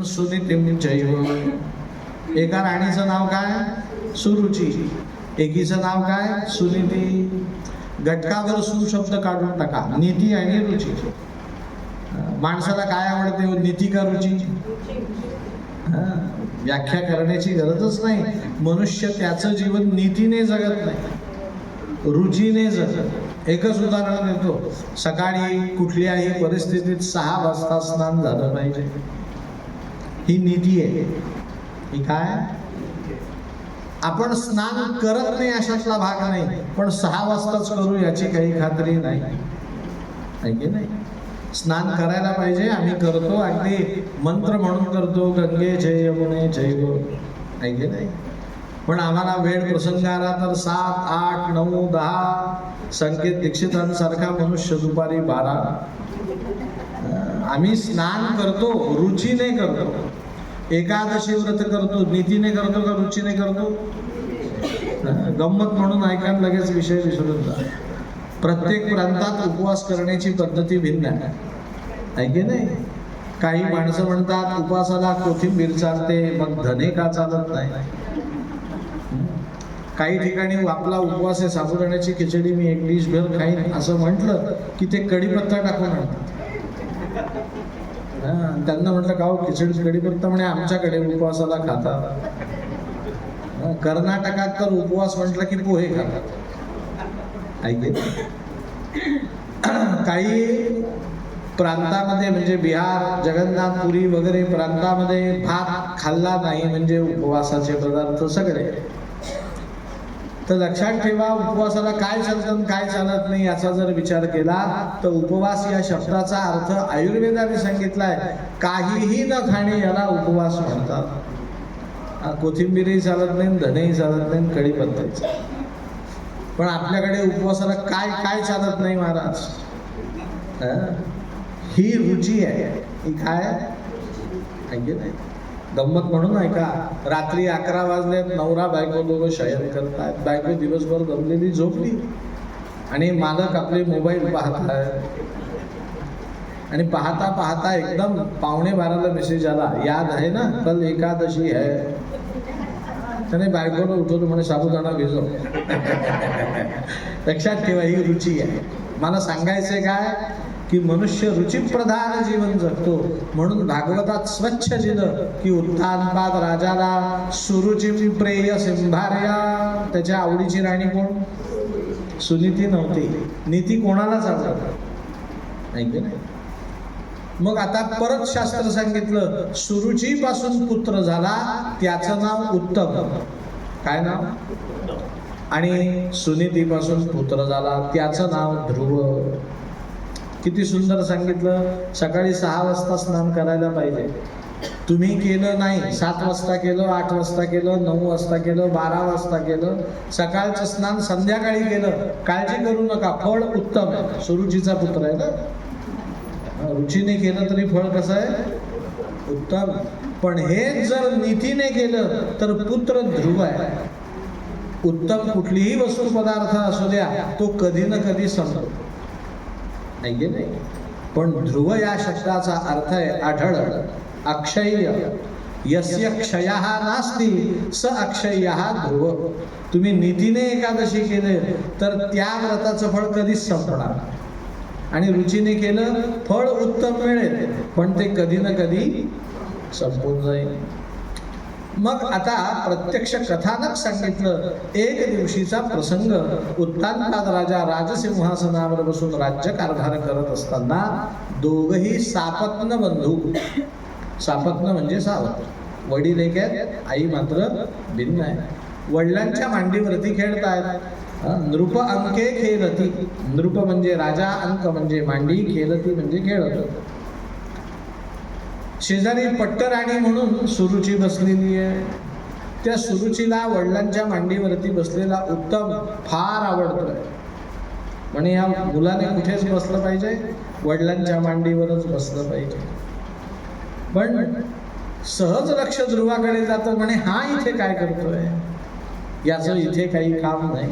सुनीतींचैव. एका राणीचं नाव काय? सुरुची. एकीचं नाव काय? सुनीती. घटकावर सु शब्द काढून टाका. नीती आणि रुची. माणसाला काय आवडते? नीती का रुची? व्याख्या करण्याची गरजच नाही. मनुष्य त्याचं जीवन नीतीने जगत नाही, रुचीने जगत. एकच उदाहरण देतो. सकाळी कुठल्याही परिस्थितीत 6 वाजता स्नान झालं पाहिजे. ही नीती आहे. ही काय? आपण स्नान करत नाही अशातला भाग नाही, पण 6 वाजताच करू याची काही खात्री नाही. आहे नाही? स्नान करायला पाहिजे. आम्ही करतो, अगदी मंत्र म्हणून करतो, गंगे जय यमुने जैव. आहे नाही? पण आम्हाला वेळ प्रसंग आला तर 7, 8, 9, 10 संकेत दीक्षितांसारखा मनुष्य दुपारी 12. आम्ही स्नान करतो, रुचीने करतो. एकादशी व्रत करतो, नीतीने करतो का रुचीने करतो? गंमत म्हणून ऐकायला लगेच विषय विसरून जा. प्रत्येक प्रांतात उपवास करण्याची पद्धती भिन्न आहे. आहे की नाही? काही माणसं म्हणतात उपवासाला कोथिंबीर चालते, मग धने का चालत नाही. काही ठिकाणी आपला उपवास आहे, साबुदाण्याची खिचडी मी 1 डिशभर खाईन असं म्हटलं की ते कढीपत्ता टाकून आणतात. त्यांना म्हटलं का खिचडी कढीपत्ता? म्हणे आमच्याकडे उपवासाला खातात. कर्नाटकात तर उपवास म्हटलं की पोहे खातात. ऐकले? काही प्रांतामध्ये म्हणजे बिहार, जगन्नाथपुरी वगैरे प्रांतामध्ये भात खाल्ला नाही म्हणजे उपवासाचे पदार्थ सगळे. तर लक्षात ठेवा, उपवासाला काय चालतं काय चालत नाही याचा जर विचार केला तर उपवास या शब्दाचा अर्थ आयुर्वेदाने सांगितलाय. काहीही न खाणे याला उपवास म्हणतात. कोथिंबीरही चालत नाही, धनेही चालत नाही, कढीपत्ताही चालत. पण आपल्याकडे उपवासाला काय काय चालत नाही महाराज? ही रुची आहे. ही काय? ऐकले नाही? गंमत म्हणून ऐका. रात्री 11 वाजले, नवरा बायको दोघं शयन करतात. बायको दिवसभर दमलेली झोपली आणि मालक आपले मोबाईल पाहत आहे. आणि पाहता पाहता एकदम 11:15 मेसेज आला, याद आहे ना कल एकादशी है. त्याने बायकोला उठवतो, म्हणे साबुदाणा भिजव. लक्षात ठेवा, ही रुची आहे. मला सांगायचंय काय की मनुष्य रुचिप्रधान जीवन जगतो. म्हणून भागवतात स्वच्छ दिलं की उत्थानपाद राजाला सुरुची प्रेय सिंभार्या. त्याच्या आवडीची राणी कोण? सुनीती नव्हती. नीती कोणालाच आवडत नाही. मग आता परत शास्त्र सांगितलं, सुरुची पासून पुत्र झाला त्याचं नाव उत्तम. काय नाव? आणि सुनीतीपासून पुत्र झाला त्याचं नाव ध्रुव. किती सुंदर सांगितलं. सकाळी 6 वाजता स्नान करायला पाहिजे. तुम्ही केलं नाही, 7 वाजता केलं, 8 वाजता केलं, 9 वाजता केलं, 12 वाजता केलं. सकाळचं स्नान संध्याकाळी केलं, काळजी करू नका, फळ उत्तम आहे. सुरुचीचा पुत्र आहे ना. रुचीने केलं तरी फळ कसं आहे? उत्तम. पण हे जर नीतीने केलं तर पुत्र ध्रुव आहे. उत्तम कुठलीही वस्तू पदार्थ असू द्या, तो कधी ना कधी संपतो. नाही नाही? पण ध्रुव या शब्दाचा अर्थ आहे आढळ, अक्षय्य. यस्य क्षयः नास्ति स अक्षय्यः ध्रुव. तुम्ही नीतीने एकादशी केले तर त्या व्रताचं फळ कधीच संपणार. आणि रुचीने केलं फळ उत्तम मिळेल, पण ते कधी ना कधी संपून जाईल. मग आता प्रत्यक्ष कथानक सांगितलं. एक दिवशीचा प्रसंग. उत्तानपाद राजा राजसिंहासनावर बसून राज्यकारभार करत असताना दोघही सापत्न बंधू. सापत्न म्हणजे सावत्र. वडील एक आहेत, आई मात्र भिन्न आहे. वडिलांच्या मांडीवरती खेळतायत. नृप अंके खेळती. नृप म्हणजे राजा, अंक म्हणजे मांडी, खेळती म्हणजे खेळत. शेजारी पट्टराणी म्हणून सुरुची बसलेली आहे. त्या सुरुचीला वडिलांच्या मांडीवरती बसलेला उत्तम फार आवडतोय. म्हणे या मुलाने कुठेच बसलं पाहिजे, वडिलांच्या मांडीवरच बसलं पाहिजे. पण सहज लक्ष ध्रुवाकडे जातं. म्हणे हा इथे काय करतोय, याचं इथे काही काम नाही.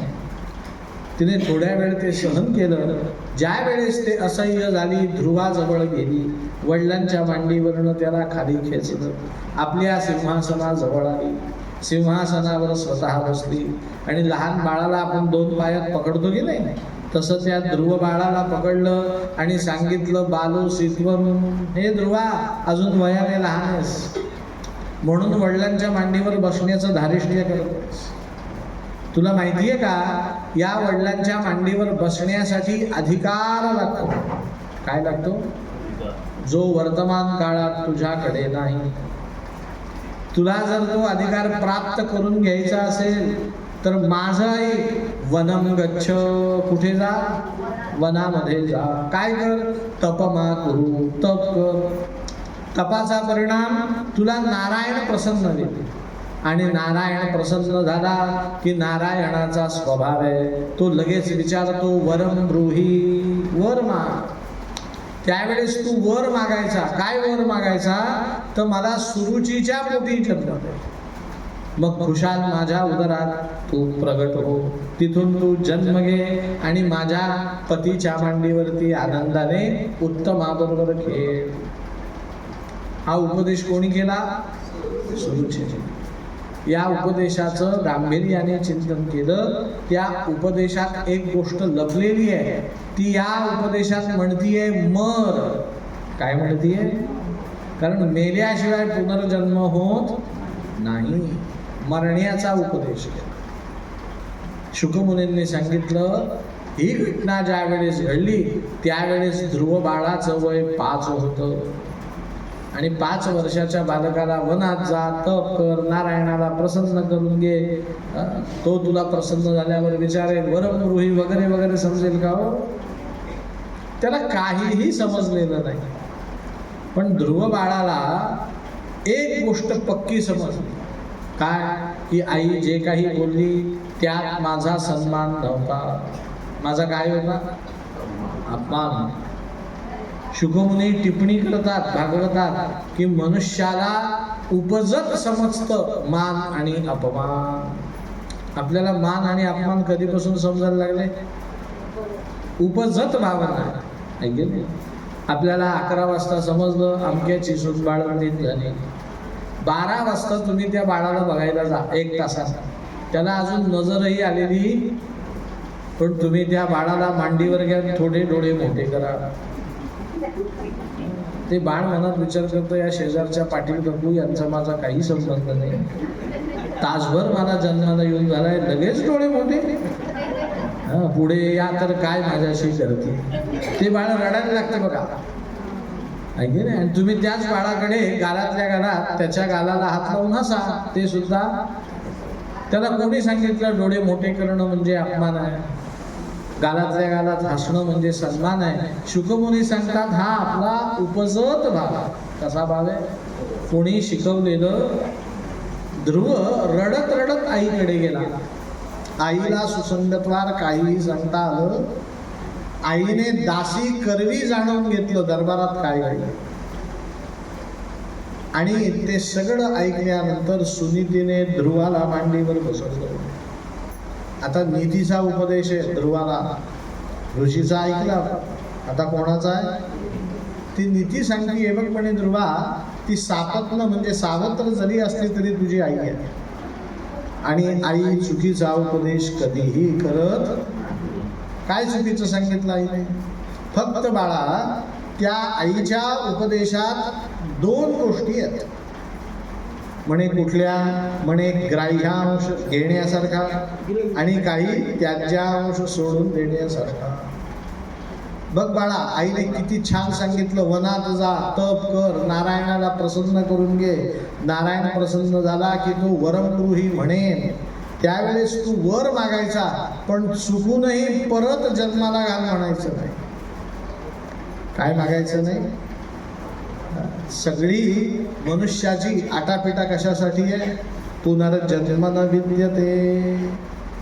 तिने थोड्या वेळ ते सहन केलं. ज्या वेळेस ते असह्य झाली, ध्रुवाजवळ गेली, वडिलांच्या मांडीवरनं त्याला खाली खेचलं, आपल्या सिंहासनाजवळ आली, सिंहासनावर स्वतः बसली आणि लहान बाळाला आपण 2 पायात पकडतो की नाही, तसं त्या ध्रुव बाळाला पकडलं आणि सांगितलं, बालो सित्वम, हे ध्रुवा अजून वयाने लहान आहेस म्हणून वडिलांच्या मांडीवर बसण्याचं धारिष्ट्य करतोस. तुला माहितीये का, या वडिलांच्या मांडीवर बसण्यासाठी अधिकार लागतो. काय लागतो? जो वर्तमान काळात तुझ्याकडे नाही. तुला जर तो अधिकार प्राप्त करून घ्यायचा असेल तर माझं ऐक, वनम गच्छ, कुठे जा? वनामध्ये जा. काय कर? तपमा करू, तप कर. तपाचा परिणाम तुला नारायण प्रसन्न होईल आणि नारायण प्रसन्न झाला की नारायणाचा स्वभाव आहे, तो लगेच विचारतो, वरम ब्रूही, वर माग. त्यावेळेस तू वर मागायचा. काय वर मागायचा? तर मला सुरुचीच्या पोटी जन्म दे, मग खुशाल माझ्या उदरात तू प्रगट हो, तिथून तू जन्म घे आणि माझ्या पतीच्या मांडीवरती आनंदाने उत्तमाबरोबर खेळ. हा उपदेश कोणी केला? सुरुचीने. या उपदेशाचं गांभीर्याने चिंतन केलं. त्या उपदेशात एक गोष्ट लपलेली आहे, ती या उपदेशात म्हणतीये मर. काय म्हणतीये? कारण मेल्याशिवाय पुनर्जन्म होत नाही, मरण्याचा उपदेश. शुकमुनींनी सांगितलं, ही घटना ज्या वेळेस घडली त्यावेळेस ध्रुव बाळाचं वय 5 होतं आणि 5 वर्षाच्या बालकाला वनात जा, तप कर, नारायणाला प्रसन्न करून घे, तो तुला प्रसन्न झाल्यावर विचारेल, वरम ब्रूही वगैरे वगैरे समजेल का हो? त्याला काहीही समजलेलं नाही. पण ध्रुव बाळाला एक गोष्ट पक्की समजली. काय? की आई जे काही बोलली त्यात माझा सन्मान नव्हता. माझा काय होता? अपमान. शुकमुनी टिप्पणी करतात भागवतात की मनुष्याला उपजत समजतं मान आणि अपमान. आपल्याला मान आणि अपमान कधीपासून समजायला लागले? उपजत भावना. आपल्याला 11 वाजता समजलं अमक्याची सून बाळंतीत झाली. 12 वाजता तुम्ही त्या बाळाला बघायला जा, 1 तासात, त्याला अजून नजरही आलेली, पण तुम्ही त्या बाळाला मांडीवर घ्या, थोडे डोळे मोठे करा. ते बाळ मनात विचार करतं, या शेजारच्या पाटील काकू यांचा माझा काही संबंध नाही, तासभर मला जन्माला येऊन झालाय, लगेच डोळे मोठे, पुढे या तर काय माझ्याशी करते. ते बाळ रडायला लागतं बघा, ऐके नाही. आणि तुम्ही त्याच बाळाकडे गालातल्या गालात त्याच्या गालाला हात लावून हसा, ते सुद्धा. त्याला कोणी सांगितलं डोळे मोठे करणं म्हणजे अपमान आहे, गालातल्या गालात हसणं म्हणजे सन्मान आहे? शुकमुनी सांगतात, हा आपला उपजत भाव. कसा भाव आहे? कोणी शिकवलेलं. ध्रुव रडत रडत आईकडे गेला. आईला सुसंगतवार काहीही सांगता आलं. आईने दासी करवी जाणून घेतलं दरबारात काय घडलं, आणि ते सगळं ऐकल्यानंतर सुनीतीने ध्रुवाला मांडीवर बसवलं. आता नीतीचा उपदेश आहे ध्रुवाला. ऋषीचा ऐकला, आता कोणाचा आहे? ती नीती सांगते, हे बघ म्हणे ध्रुवा, ती सापत्न म्हणजे सावत्र जरी असली तरी तुझी आई आहे, आणि आई चुकीचा उपदेश कधीही करत. काय चुकीचं सांगितलं आईने? फक्त बाळा, त्या आईच्या उपदेशात 2 गोष्टी आहेत म्हणे. कुठल्या? म्हणे ग्राह्यांश घेण्यासारखा आणि काही त्याज्यांश सोडून देण्यासारखा. बघ बाळा, आईने किती छान सांगितलं, वनात जा, तप कर, नारायणाला प्रसन्न करून घे. नारायण प्रसन्न झाला की तो वरमगृही म्हणेन, त्यावेळेस तू वर मागायचा, पण चुकूनही परत जन्माला घाल म्हणायचं नाही. काय मागायचं नाही? सगळी मनुष्याची आटापिटा कशासाठी आहे? पुनर्जन्म न विद्यते.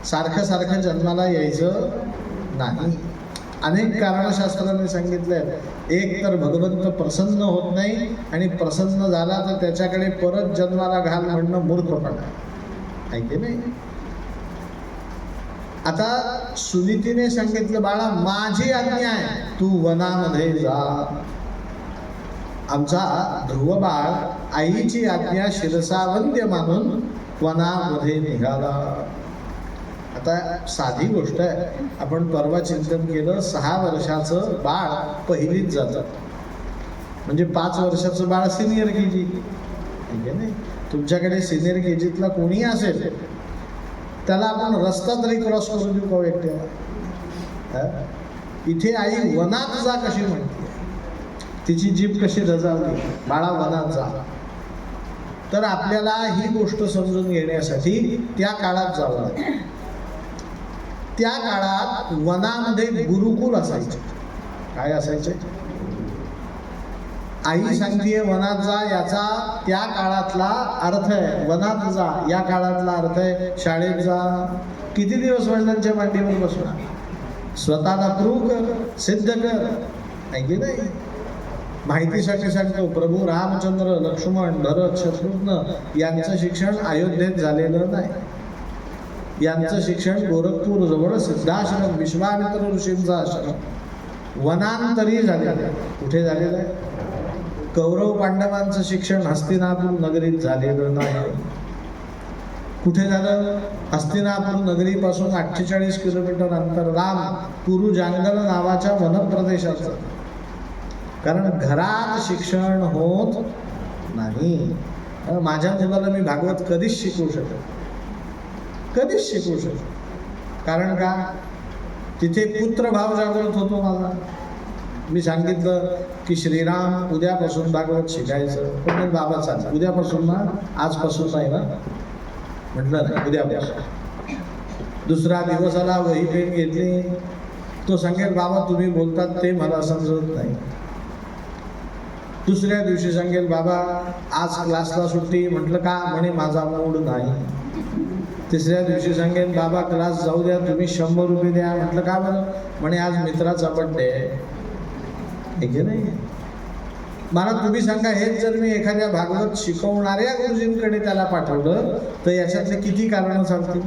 सारखं सारखं जन्माला यायचं नाही. अनेक कारणशास्त्राने सांगितलंय. एक तर भगवंत प्रसन्न होत नाही, आणि प्रसन्न झाला तर त्याच्याकडे परत जन्माला घाल म्हणणं मूर्खपणा आहे, की नाही? आता सुनीतीने सांगितलं, बाळा माझी आज्ञा आहे, तू वनामध्ये जा. आमचा ध्रुव बाळ आईची आज्ञा शिरसावंद्य मानून वनामध्ये निघाला. आता साधी गोष्ट आहे, आपण परवा चिंतन केलं, 6 वर्षाचं बाळ पहिलीत जातं, म्हणजे 5 वर्षाचं बाळ सिनियर KG. नाही, तुमच्याकडे सिनियर KGतला कोणी असेल त्याला आपण रस्ता तरी क्रॉस करू देऊ का एकट्याला? इथे आई वनात जा कशी म्हणते, तिची जीभ कशी रजावली, बाळा वनात जा. तर आपल्याला ही गोष्ट समजून घेण्यासाठी त्या काळात जावं लागेल. त्या काळात वनामध्ये गुरुकुल असायचे. काय असायचे? आई सांगतेय वनात जा, याचा त्या काळातला अर्थ आहे वनात जा, या काळातला अर्थ आहे शाळेत जा. किती दिवस वडिलांच्या मांडीवर बसणार? स्वतःला प्रूव्ह कर, सिद्ध कर, आहे की नाही? माहितीसाठी सांगतो, प्रभू रामचंद्र, लक्ष्मण, भरत, शत्रुघ्न यांचं शिक्षण अयोध्येत झालेलं नाही. यांचं शिक्षण गोरखपूर जवळ सिद्धाश्रम, विश्वामित्र ऋषींचा आश्रम वनांतरी झालेलं आहे. कुठे झालेलं आहे? कौरव पांडवांचं शिक्षण हस्तिनापूर नगरीत झालेलं नाही. कुठे झालं? हस्तिनापूर नगरीपासून 48 किलोमीटर अंतर राम कुरु जांगल नावाच्या वनप्रदेशाचं. कारण घरात शिक्षण होत नाही. माझ्या मुलाला मी भागवत कधीच शिकवू शकत, कधीच शिकवू शकत. कारण का? तिथे पुत्रभाव जागृत होतो माझा. मी सांगितलं की श्रीराम उद्यापासून भागवत शिकायचं, पण बाबा चालेल उद्यापासून ना, आजपासून नाही ना. म्हटलं नाही, उद्यापासून. दुसरा दिवस आला, वही पेन घेतली, तो सांगेल बाबा तुम्ही बोलतात ते मला समजत नाही. दुसऱ्या दिवशी सांगेल बाबा आज क्लासला सुट्टी. म्हटलं का? म्हणे माझा मूड नाही. तिसऱ्या दिवशी सांगेल बाबा क्लास जाऊ द्या, तुम्ही 100 रुपये द्या. म्हटलं का बरं? म्हणे आज मित्राचा बड्डे आहे. नाही, मला तुम्ही सांगा, हेच जर मी एखाद्या भागवत शिकवणाऱ्या गुरुजींकडे त्याला पाठवलं तर याच्यातले किती कारणं चालतील?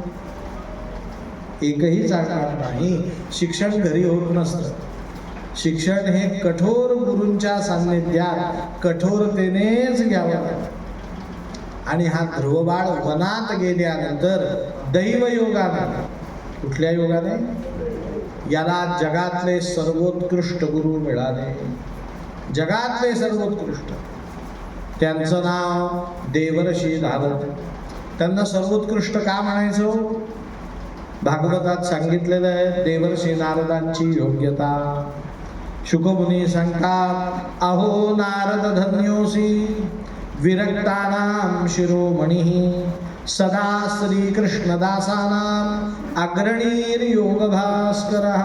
एकही चालणार नाही. शिक्षण घरी होत नसतं. शिक्षण हे कठोर गुरूंच्या सान्निध्यात कठोरतेनेच घ्यावं. आणि हा ध्रुवबाळ वनात गेल्यानंतर दैवयोगाने, कुठल्या योगाने? याला जगातले सर्वोत्कृष्ट गुरु मिळाले. जगातले सर्वोत्कृष्ट. त्यांचं नाव देवर्षी नारद. त्यांना सर्वोत्कृष्ट का म्हणायचं? भागवतात सांगितलेलं आहे देवर्षी नारदांची योग्यता. शुकमुनी सांगतात, अहो नारद धन्योसी विरक्तानां शिरोमणिः सदा श्रीकृष्णदासानां अग्रणीर योगभास्करः.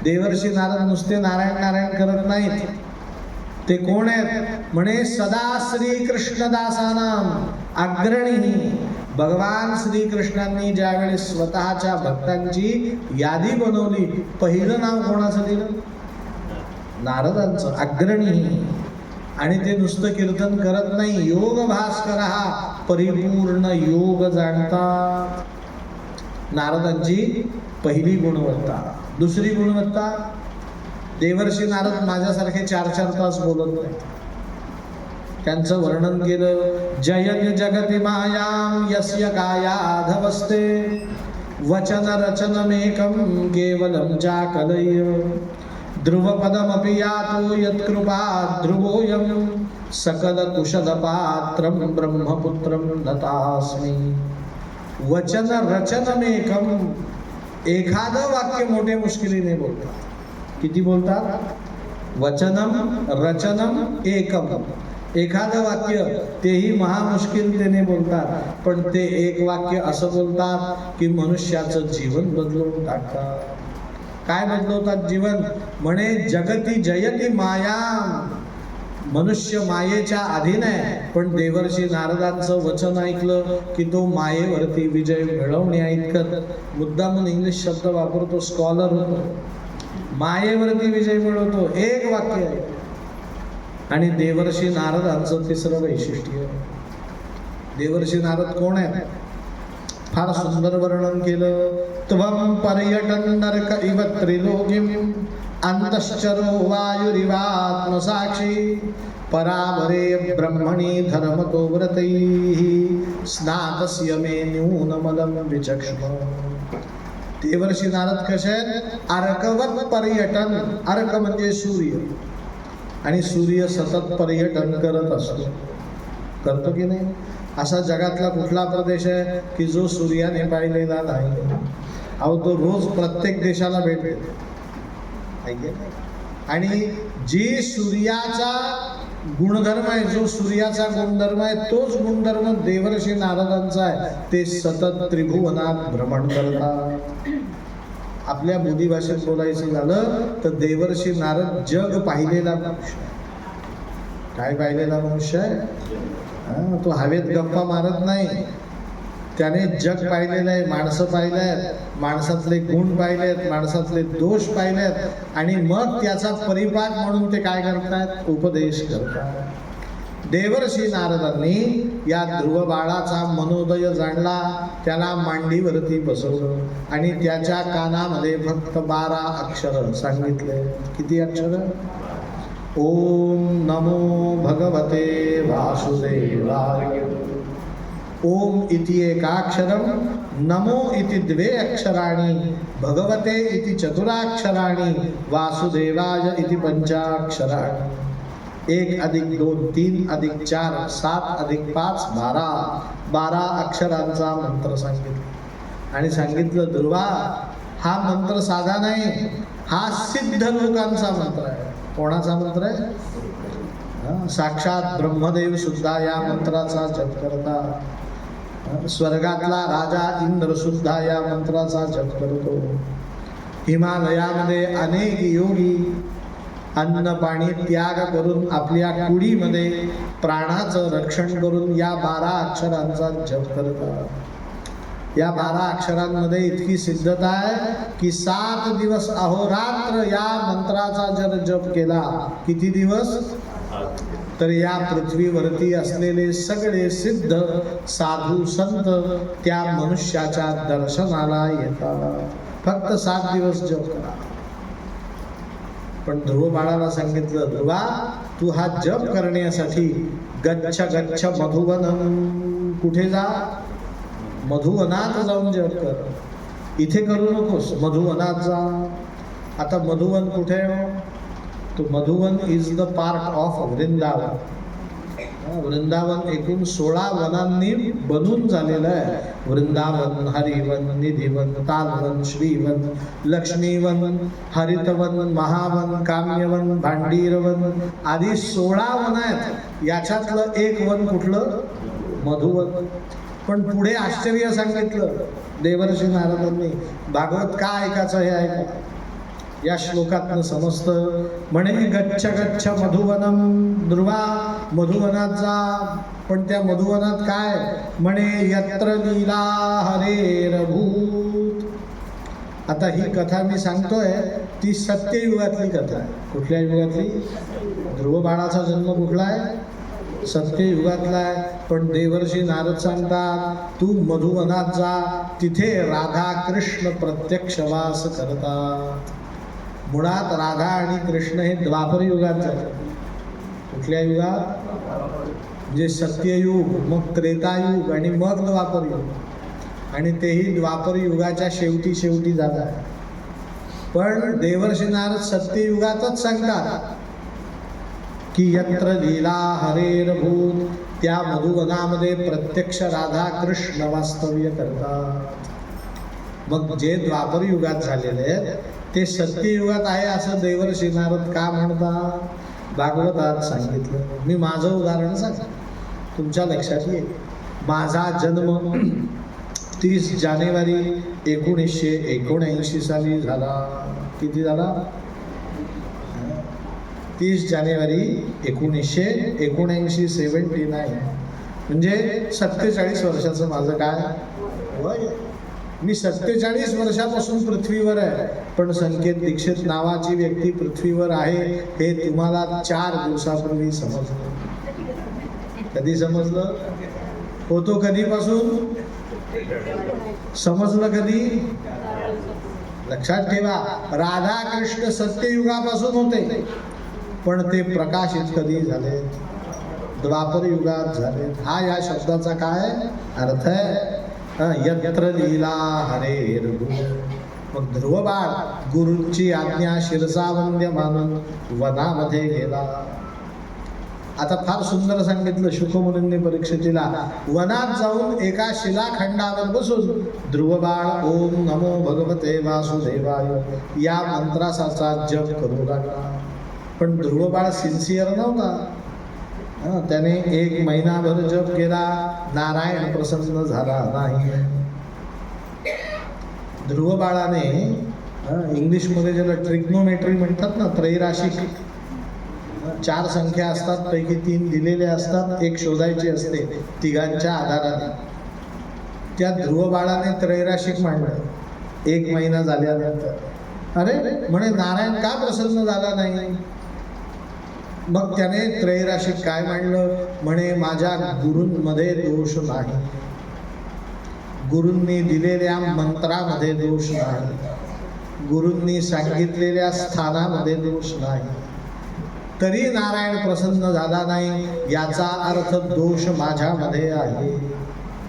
देवर्षी नारद नुसते नारायण नारायण करत नाहीत. ते कोण आहेत? म्हणे सदा श्रीकृष्णदासानां अग्रणी. भगवान श्रीकृष्णांनी ज्यावेळी स्वतःच्या भक्तांची यादी बनवली, पहिलं नाव कोणाचं दिलं? नारदांचं. अग्रणी. आणि ते नुसतं कीर्तन करत नाही, योग भास्कर हा परिपूर्ण योग जाणतात. नारदांची पहिली गुणवत्ता. दुसरी गुणवत्ता, देवर्षी नारद माझ्यासारखे 4-4 तास बोलत नाही. त्यांचं वर्णन केलं, जयति जगति मायां यस्य कायाधवस्ते वचन रचनमेकं केवलं चाकलय्य ध्रुवपदमपि यातो यत्कृपा ध्रुवोऽयं सकलकुशलपात्रं ब्रह्मपुत्रं दत्तास्मि. वचन रचनमेकं. एखादं वाक्य मोठे मुश्किलीने बोलतात. किती बोलतात? वचनम रचनम एकम. एखादं वाक्य तेही महामुश्किलतेने बोलतात, पण ते एक वाक्य असं बोलतात की मनुष्याचं जीवन बदलवून टाकतात. काय बदलवतात जीवन? म्हणे जगती जयती माया. मनुष्य मायेच्या अधीन आहे, पण देवर्षी नारदांचं वचन ऐकलं की तो मायेवरती विजय मिळवण्या इतकं, मुद्दामून इंग्लिश शब्द वापरतो, स्कॉलर होतो, मायेवरती विजय मिळवतो. एक वाक्य आहे. आणि देवर्षी नारदांचं तिसरं वैशिष्ट्य. देवर्षी नारद कोण आहेत? फार सुंदर वर्णन केलं. त्वं पर्यटन नरक इव त्रिलोकीम अंतश्चरो वायुरिवात्मसाक्षी परावरे ब्रह्मणि धर्मतो व्रतैः स्नातस्य मे न्यूनमलं विचक्ष्म. देवर्षी नारद कसे आहेत? अर्कवत पर्यटन. अर्क म्हणजे सूर्य, आणि सूर्य सतत पर्यटन करत असतो. करतो की नाही? असा जगातला कुठला प्रदेश आहे की जो सूर्याने पाहिलेला नाही? अहो, तो रोज प्रत्येक देशाला भेट देतो. आणि जी सूर्याचा गुणधर्म आहे, जो सूर्याचा गुणधर्म आहे, तोच गुणधर्म देवर्षी नारदांचा आहे. ते सतत त्रिभुवनात भ्रमण करतात. आपल्या बोली भाषेत बोलायचं झालं तर देवर्षी नारद जग पाहिलेला मनुष्य. काय पाहिलेला मनुष्य आहे? तो हवेत गप्पा मारत नाही. त्याने जग पाहिलेलं आहे, माणसं पाहिलं आहेत, माणसातले गुण पाहिलेत, माणसातले दोष पाहिलेत, आणि मग त्याचा परिपाक म्हणून ते काय करतात? उपदेश करतात. देवर्षी नारदांनी या ध्रुव बाळाचा मनोदय जाणला, त्याला मांडीवरती बसवलं आणि त्याच्या कानामध्ये फक्त 12 अक्षर सांगितले. किती अक्षर? ओम नमो भगवते वासुदेवाय. ओम इति एकाक्षरम, नमो इति 2 अक्षराणि, भगवते इति 4 वासुदेवाय इति 5 1 + 2 3 + 4 7 + 5 12 अक्षरांचा मंत्र सांगितला. आणि सांगितलं, ध्रुवा, हा मंत्र साधा नाही, हा सिद्ध लोकांचा मंत्र आहे. कोणाचा मंत्र आहे? साक्षात ब्रह्मदेव सुद्धा या मंत्राचा जप करतात. स्वर्गातला राजा इंद्र सुद्धा या मंत्राचा जप करतो. हिमालयामध्ये अनेक योगी अन्न पाणी त्याग करून आपल्या कुडीमध्ये प्राणाचं रक्षण करून या 12 अक्षरांचा जप करतात. या 12 अक्षरांमध्ये इतकी सिद्धता आहे की 7 दिवस अहोरात्र या मंत्राचा जर जप केला, किती दिवस? तर या पृथ्वीवरती असलेले सगळे सिद्ध साधू संत त्या मनुष्याच्या दर्शनाला येतात. फक्त 7 दिवस जप करा. पण ध्रुव बाळाला सांगितलं, ध्रुवा, तू हा जप करण्यासाठी गच्छ गच्छ मधुवनम. कुठे जा? मधुवनात जाऊन जप कर. इथे करू नकोस, मधुवनात जा. आता मधुवन कुठे आहे? तो Madhuvan is the part of Vrindavan. Vrindavan एकूण 16 वनांनी बनून झालेलं आहे. वृंदावन, हरिवन, निधिवन, तालवन, श्रीवन, लक्ष्मीवन, हरितवन, महावन, काम्यवन, भांडीरवन आदी 16 वन आहेत. याच्यातलं एक वन कुठलं? मधुवन. पण पुढे आश्चर्य सांगितलं देवर्षी नारदांनी. भागवत का ऐकायचं हे ऐका. या श्लोकातनं समजतं. म्हणे गच्छ गच्छ मधुवनम. ध्रुवा, मधुवनात जा. पण त्या मधुवनात काय? म्हणे यत्र लीला हरेरभूत. आता ही कथा मी सांगतोय ती सत्ययुगातली कथा आहे. कुठल्या युगातली? ध्रुव बाळाचा जन्म कुठला आहे? सत्ययुगातला आहे. पण देवर्षी नारद सांगतात, तू मधुवनात जा. तिथे राधा कृष्ण प्रत्यक्ष वास करतात. मुळात राधा आणि कृष्ण हे द्वापर युगात झाले. कुठल्या युगात? म्हणजे सत्ययुग, मग त्रेतायुग आणि मग द्वापर युग. आणि तेही द्वापर युगाच्या शेवटी झाला. पण देवर्षी नारद सत्ययुगातच सांगतात की यत्र लीला हरेरभूत. त्या मधुवनामध्ये प्रत्यक्ष राधा कृष्ण वास्तव्य करतात. मग जे द्वापर युगात झालेले आहेत ते सत्ययुगात आहे असं देवर्षी नारद का म्हणतात? भागवतात सांगितलं. मी माझं उदाहरण सांगतो, तुमच्या लक्षात येईल. माझा जन्म 30 जानेवारी 1979 साली झाला. किती झाला? 30 जानेवारी 1979, 79. म्हणजे 47 वर्षाचं माझं काय वय. मी 47 वर्षापासून पृथ्वीवर आहे. पण संकेत दीक्षित नावाची व्यक्ती पृथ्वीवर आहे हे तुम्हाला 4 दिवसापूर्वी समजलं. कधी समजलं? होतो कधीपासून? समजलं कधी? लक्षात ठेवा, राधा कृष्ण सत्ययुगापासून होते, पण ते प्रकाशित कधी झाले? द्वापर युगात झाले. हा या शब्दाचा काय अर्थ आहे? यत्र लीला हरेर गुरु. मग ध्रुव बाळ गुरूंची आज्ञा शिरसावंद्य मानून वनामध्ये गेला. आता फार सुंदर सांगितलं शुकमुनींनी परीक्षितीला. वनात जाऊन एका शिलाखंडावर बसून ध्रुव बाळ ओम नमो भगवते वासुदेवाय या मंत्राचा जप करू लागला. पण ध्रुव बाळ सिन्सिअर नव्हता. त्याने 1 महिनाभर जप केला, नारायण प्रसन्न झाला नाही. ध्रुव बाळाने इंग्लिशमध्ये ज्याला ट्रिग्नोमेट्री म्हणतात ना, त्रैराशिक 4 संख्या असतात, पैकी 3 दिलेले असतात, 1 शोधायची असते तिघांच्या आधाराने. त्या ध्रुव बाळाने त्रैराशिक मांडलं 1 महिना झाल्यानंतर. अरे म्हणे नारायण का प्रसन्न झाला नाही? मग त्याने त्रैराशिक काय मांडलं? म्हणे माझ्या गुरूंमध्ये दोष नाही, गुरूंनी दिलेल्या मंत्रामध्ये दोष नाही, गुरूंनी सांगितलेल्या स्थानामध्ये दोष नाही, तरी नारायण प्रसन्न झाला नाही. याचा अर्थ दोष माझ्यामध्ये आहे.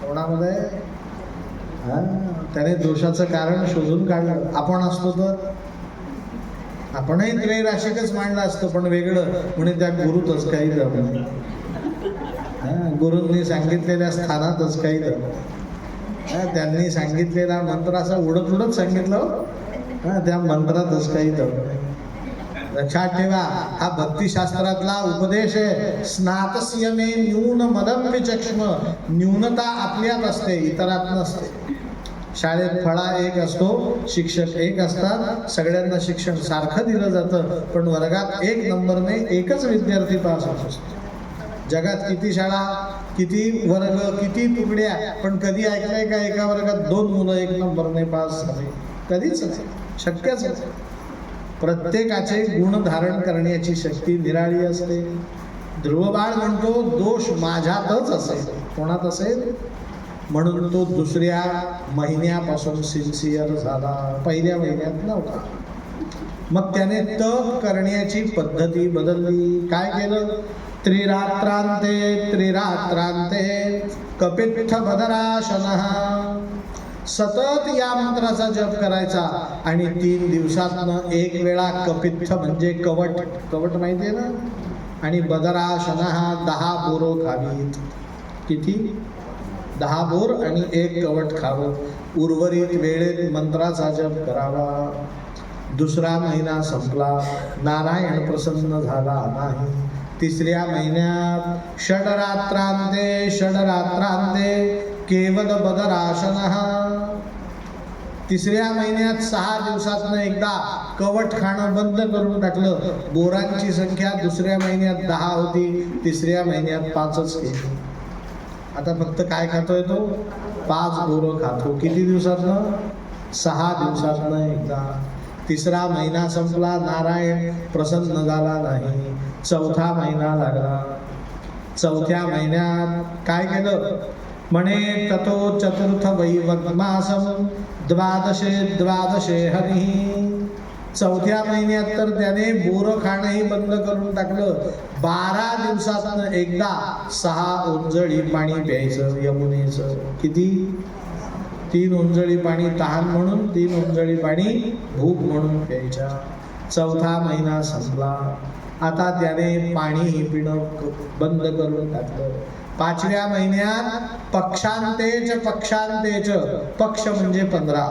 कोणामध्ये? त्याने दोषाचं कारण शोधून काढलं. आपण असतो तर आपणही त्रैराशिकच मांडलं असतं, पण वेगळं. म्हणे त्या गुरुतच काही जमलं, गुरूंनी सांगितलेल्या स्थानातच काही जमलं, त्यांनी सांगितलेला मंत्र असा उडत उडत सांगितलं, त्या मंत्रातच काही जमलं. लक्षात ठेवा, हा भक्तिशास्त्रातला उपदेश आहे. स्नातस्य मे न्यून मदं विचक्ष्म. न्यूनता आपल्यात असते, इतरात नसते. शाळेत फळा 1 असतो, शिक्षक 1 असतात, सगळ्यांना शिक्षण सारखं दिलं जातं, पण वर्गात 1 नंबरने एकच विद्यार्थी पास होत असतो. जगात किती शाळा, किती वर्ग, किती तुकड्या, पण कधी ऐकलंय का एका वर्गात 2 मुलं 1 नंबरने पास झाले? कधीच शक्यच नाही. प्रत्येकाचे गुण धारण करण्याची शक्ती निराळी असते. ध्रुव बाळ म्हणतो दोष माझ्यातच असेल. कोणात असेल? म्हणून तो दुसऱ्या महिन्यापासून सिन्सिअर झाला, पहिल्या महिन्यात नव्हता. मग त्याने तप करण्याची पद्धती बदलली. काय केलं? त्रिरात्रांते त्रिरात्रांते कपित्थ बदराशनः. सतत या मंत्राचा जप करायचा आणि 3 दिवसातनं 1 वेळा कपित्थ म्हणजे कवट, कवट माहिती आहे ना, आणि बदराशनः 10 बोरं खावीत. किती? 10 बोर आणि 1 कवट खावं. उर्वरित वेळेत मंत्राचा जप करावा. दुसरा महिना संपला, नारायण प्रसन्न झाला नाही. तिसऱ्या महिन्यात षडरात्रांते षडरात्रांते केवल बदराशनः. तिसऱ्या महिन्यात 6 दिवसातनं एकदा कवट खाणं बंद करून टाकलं. बोरांची संख्या दुसऱ्या महिन्यात 10 होती, तिसऱ्या महिन्यात 5च केली. आता फक्त काय खातोय तो? 5 बोरं खातो. किती दिवसातनं? 6 दिवसातनं एकदा. तिसरा महिना संपला, नारायण प्रसन्न झाला नाही. 4था महिना लागला. 4थ्या महिन्यात काय केलं? म्हणे ततो चतुर्थ वैवग्मासम द्वादशे द्वादशे हरिः. 4थ्या महिन्यात तर त्याने बोरं खाणंही बंद करून टाकलं. 12 दिवसातनं एकदा 6 ओंजळी पाणी प्यायचं यमुनेचं. किती? 3 ओंजळी पाणी तहान म्हणून, 3 ओंजळी पाणी भूक म्हणून प्यायच्या. 4था महिना संपला. आता त्याने पाणीही पिणं बंद करून टाकलं. 5व्या महिन्यात पक्षांतेच पक्षांतेच. पक्ष म्हणजे 15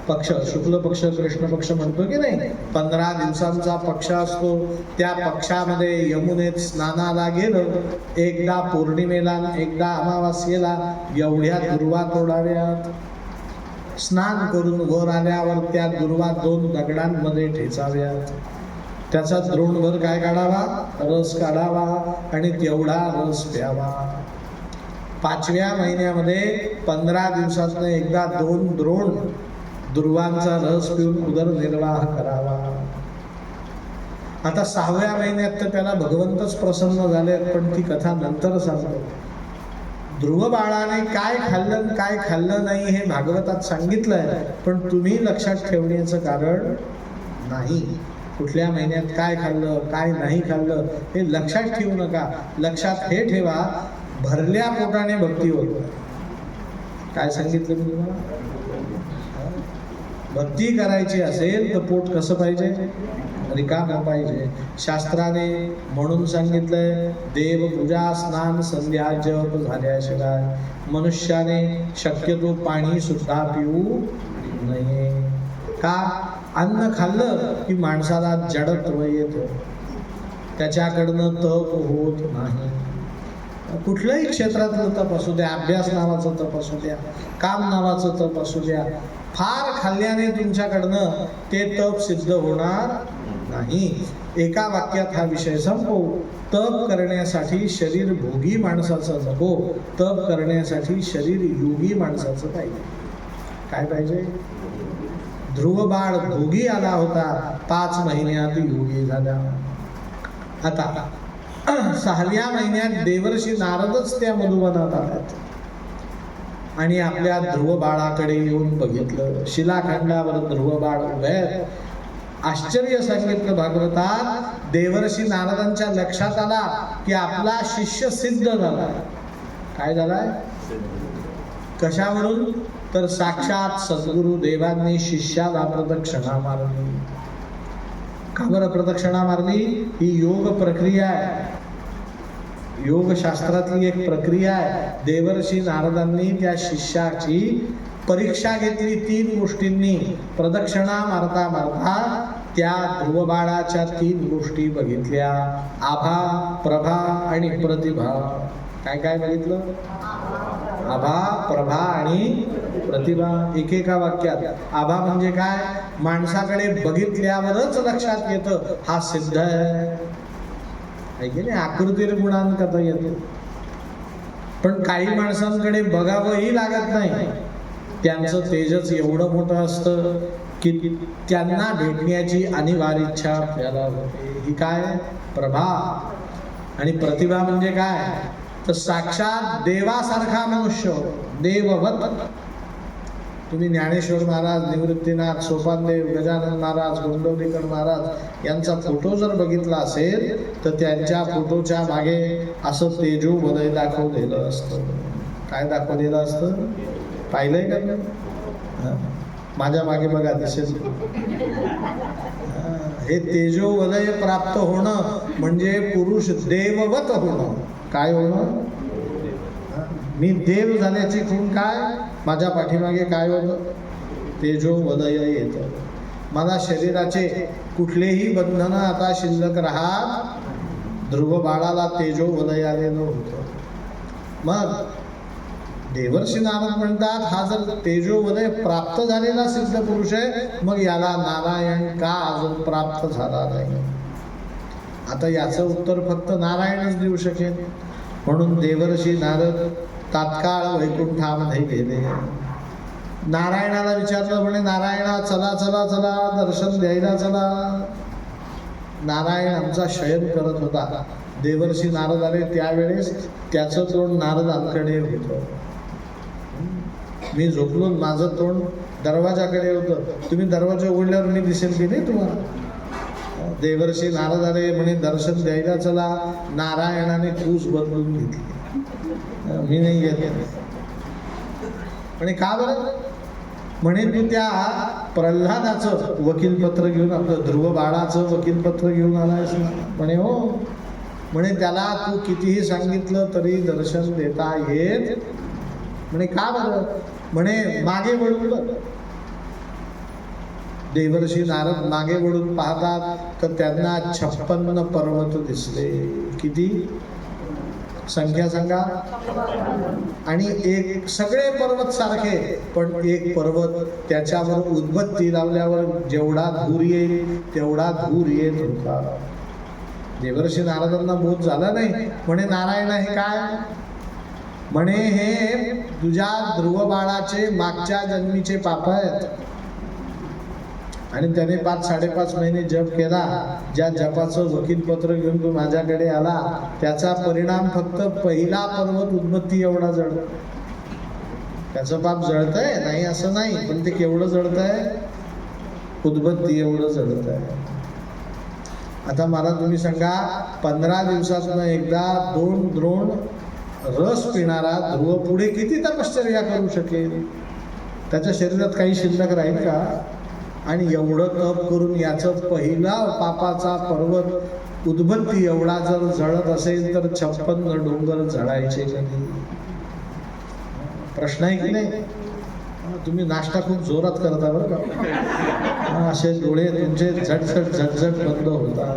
पक्ष, शुक्ल पक्ष कृष्ण पक्ष म्हणतो की नाही, 15 दिवसांचा पक्ष असतो. त्या पक्षामध्ये यमुनेत स्नानाला गेलं. एकदा पौर्णिमेला, एकदा अमावास्येला. एवढ्या दुर्वा तोडाव्यात. स्नान करून वर आल्यावर त्या दुर्वा 2 दगडांमध्ये ठेचाव्यात. त्याचा द्रोणभर काय काढावा? रस काढावा आणि तेवढा रस प्यावा. 5व्या महिन्यामध्ये 15 दिवसातनं एकदा 2 द्रोण दुर्वांचा रस पिऊन उदरनिर्वाह करावा. आता 6व्या महिन्यात तर त्याला भगवंतच प्रसन्न झाले, पण ती कथा नंतर सांगतो. ध्रुव बाळाने काय खाल्लं काय खाल्लं नाही हे भागवतात सांगितलंय, पण तुम्ही लक्षात ठेवण्याचं कारण नाही. कुठल्या महिन्यात काय खाल्लं काय नाही खाल्लं हे लक्षात ठेवू नका. लक्षात हे ठेवा, भरल्या पोटाने भक्ती होत. काय सांगितलं मी तुम्हाला? भक्ती करायची असेल तर पोट कसं पाहिजे? रिकामं पाहिजे. शास्त्राने म्हणून सांगितलंय, देवपूजा स्नान संध्या जप झाल्याशिवाय मनुष्याने शक्यतो पाणी सुद्धा पिऊ नये. का? अन्न खाल्लं की माणसाला जडत्व येतं, त्याच्याकडनं तप होत नाही. कुठल्याही क्षेत्रातलं तप असू द्या, अभ्यास नावाचं तप असू द्या, काम नावाचं तप असू द्या, फार खाल्ल्याने तुमच्याकडनं ते तप सिद्ध होणार नाही. एका वाक्यात हा विषय संपवू. तप करण्यासाठी शरीर भोगी माणसाचं नको, तप करण्यासाठी शरीर योगी माणसाचं पाहिजे. काय पाहिजे? ध्रुव बाळ भोगी आला होता, 5 महिन्यात योगी झाला. आता 6व्या महिन्यात देवर्षी नारदच त्या मधुवनात आल्यात आणि आपल्या ध्रुव बाळाकडे येऊन बघितलं. शिलाखंडावर ध्रुव बाळ उभे आहेत. आश्चर्य सांगितलं भागवतात. देवर्षी नारदांच्या लक्षात आला की आपला शिष्य सिद्ध झाला. काय झालाय? कशावरून? तर साक्षात सद्गुरु देवांनी शिष्याला प्रदक्षिणा मारली. का बरं प्रदक्षिणा मारली? ही योग प्रक्रिया आहे, योगशास्त्रातली एक प्रक्रिया आहे. देवर्षी नारदांनी त्या शिष्याची परीक्षा घेतली 3 गोष्टींनी. प्रदक्षिणा मारता मारता त्या ध्रुव बाळाच्या 3 गोष्टी बघितल्या, आभा, प्रभा आणि प्रतिभा. काय काय बघितलं? आभा, प्रभा आणि प्रतिभा. एकेका वाक्यात. आभा म्हणजे काय? माणसाकडे बघितल्यावरच लक्षात येतं हा सिद्ध आहे. आकृतीर गुणान कथा येतो. पण काही माणसांकडे बघावंही लागत नाही, त्यांचं तेजच एवढं मोठं असतं की त्यांना भेटण्याची अनिवार्य इच्छा आपल्याला होते. ही काय? प्रभा. आणि प्रतिभा म्हणजे काय? तर साक्षात देवासारखा मनुष्य, देववत. तुम्ही ज्ञानेश्वर महाराज, निवृत्तीनाथ, सोपानदेव, गजानन महाराज, गोंडवलेकर महाराज यांचा फोटो जर बघितला असेल तर त्यांच्या फोटोच्या मागे असं तेजोवलय दाखवलेलं असतं. काय दाखवलेलं असतं? पाहिलंय का? माझ्या मागे बघा, दिसेल. हे तेजोवलय प्राप्त होणं म्हणजे पुरुष देववत होणं. काय होणं? मी देव झाल्याची खूण काय? माझ्या पाठीमागे काय होतं? तेजोवलय येतं. मला शरीराचे कुठलेही बंधनं आता शिल्लक राहत. ध्रुव बाळाला तेजोवलय आलेलं होतं. मग देवर्षी नारद म्हणतात, हा जर तेजोवलय प्राप्त झालेला सिद्ध पुरुष आहे, मग याला नारायण का अजून प्राप्त झाला नाही? आता याचं उत्तर फक्त नारायणच देऊ शकेल. म्हणून देवर्षी नारद तात्काळ वैकुंठामध्ये गेले. नारायणाला विचारलं, म्हणे नारायणा चला चला चला, दर्शन द्यायला चला. नारायण आमचा शयन करत होता. देवर्षी नारद आले त्यावेळेस त्याचं तोंड नारदांकडे होतं. मी झोपलो, माझं तोंड दरवाजाकडे होतं. तुम्ही दरवाजा उघडल्यावर मी दिसेल की नाही तुम्हाला? देवर्षी नारद आले, म्हणे दर्शन द्यायला चला. नारायणाने कूस बदलून घेतली. मी नाही येत. म्हणे का बरं? म्हणे तू त्या प्रल्हादाचं वकीलपत्र घेऊन, आपलं ध्रुव बाळाचं वकीलपत्र घेऊन आलायस ना? म्हणे हो. म्हणे त्याला तू कितीही सांगितलं तरी दर्शन देता येत. म्हणे का बरं? म्हणे मागे वळून बघ. देवर्षी नारद मागे वळून पाहतात तर त्यांना 56 पर्वत दिसले. किती संख्या सांगा? आणि एक सगळे पर्वत सारखे, पण एक पर्वत त्याच्यावर उदबत्ती लावल्यावर जेवढा धूर येईल तेवढा धूर येत होता. देवर्षी नारदांना बोध झाला नाही. म्हणे नारायण हे काय? म्हणे हे तुझ्या ध्रुव बाळाचे मागच्या जन्मीचे पाप आहेत आणि त्याने 5-5.5 महिने जप केला. ज्या जपाचं वकीलपत्र घेऊन तो माझ्याकडे आला, त्याचा परिणाम फक्त पहिला पर्वत उदबत्ती एवढा जळत. त्याचं पाप जळतंय नाही असं नाही, पण ते केवढं जळतंय? उदबत्ती एवढं जळतंय. आता मला तुम्ही सांगा, 15 दिवसातून एकदा 2 द्रोण रस पिणारा ध्रुव पुढे किती तपश्चर्या करू शकेल? त्याच्या शरीरात काही शिल्लक राहील का? आणि एवढं तप करून याचं पहिला पापाचा पर्वत उदबत्ती एवढा जर जळत असेल तर 56 डोंगर जळायचे कधी? प्रश्न आहे की नाही? तुम्ही नाश्ता खूप जोरात करता बरं का. असे डोळे तुमचे झटझट झटझट बंद होतात.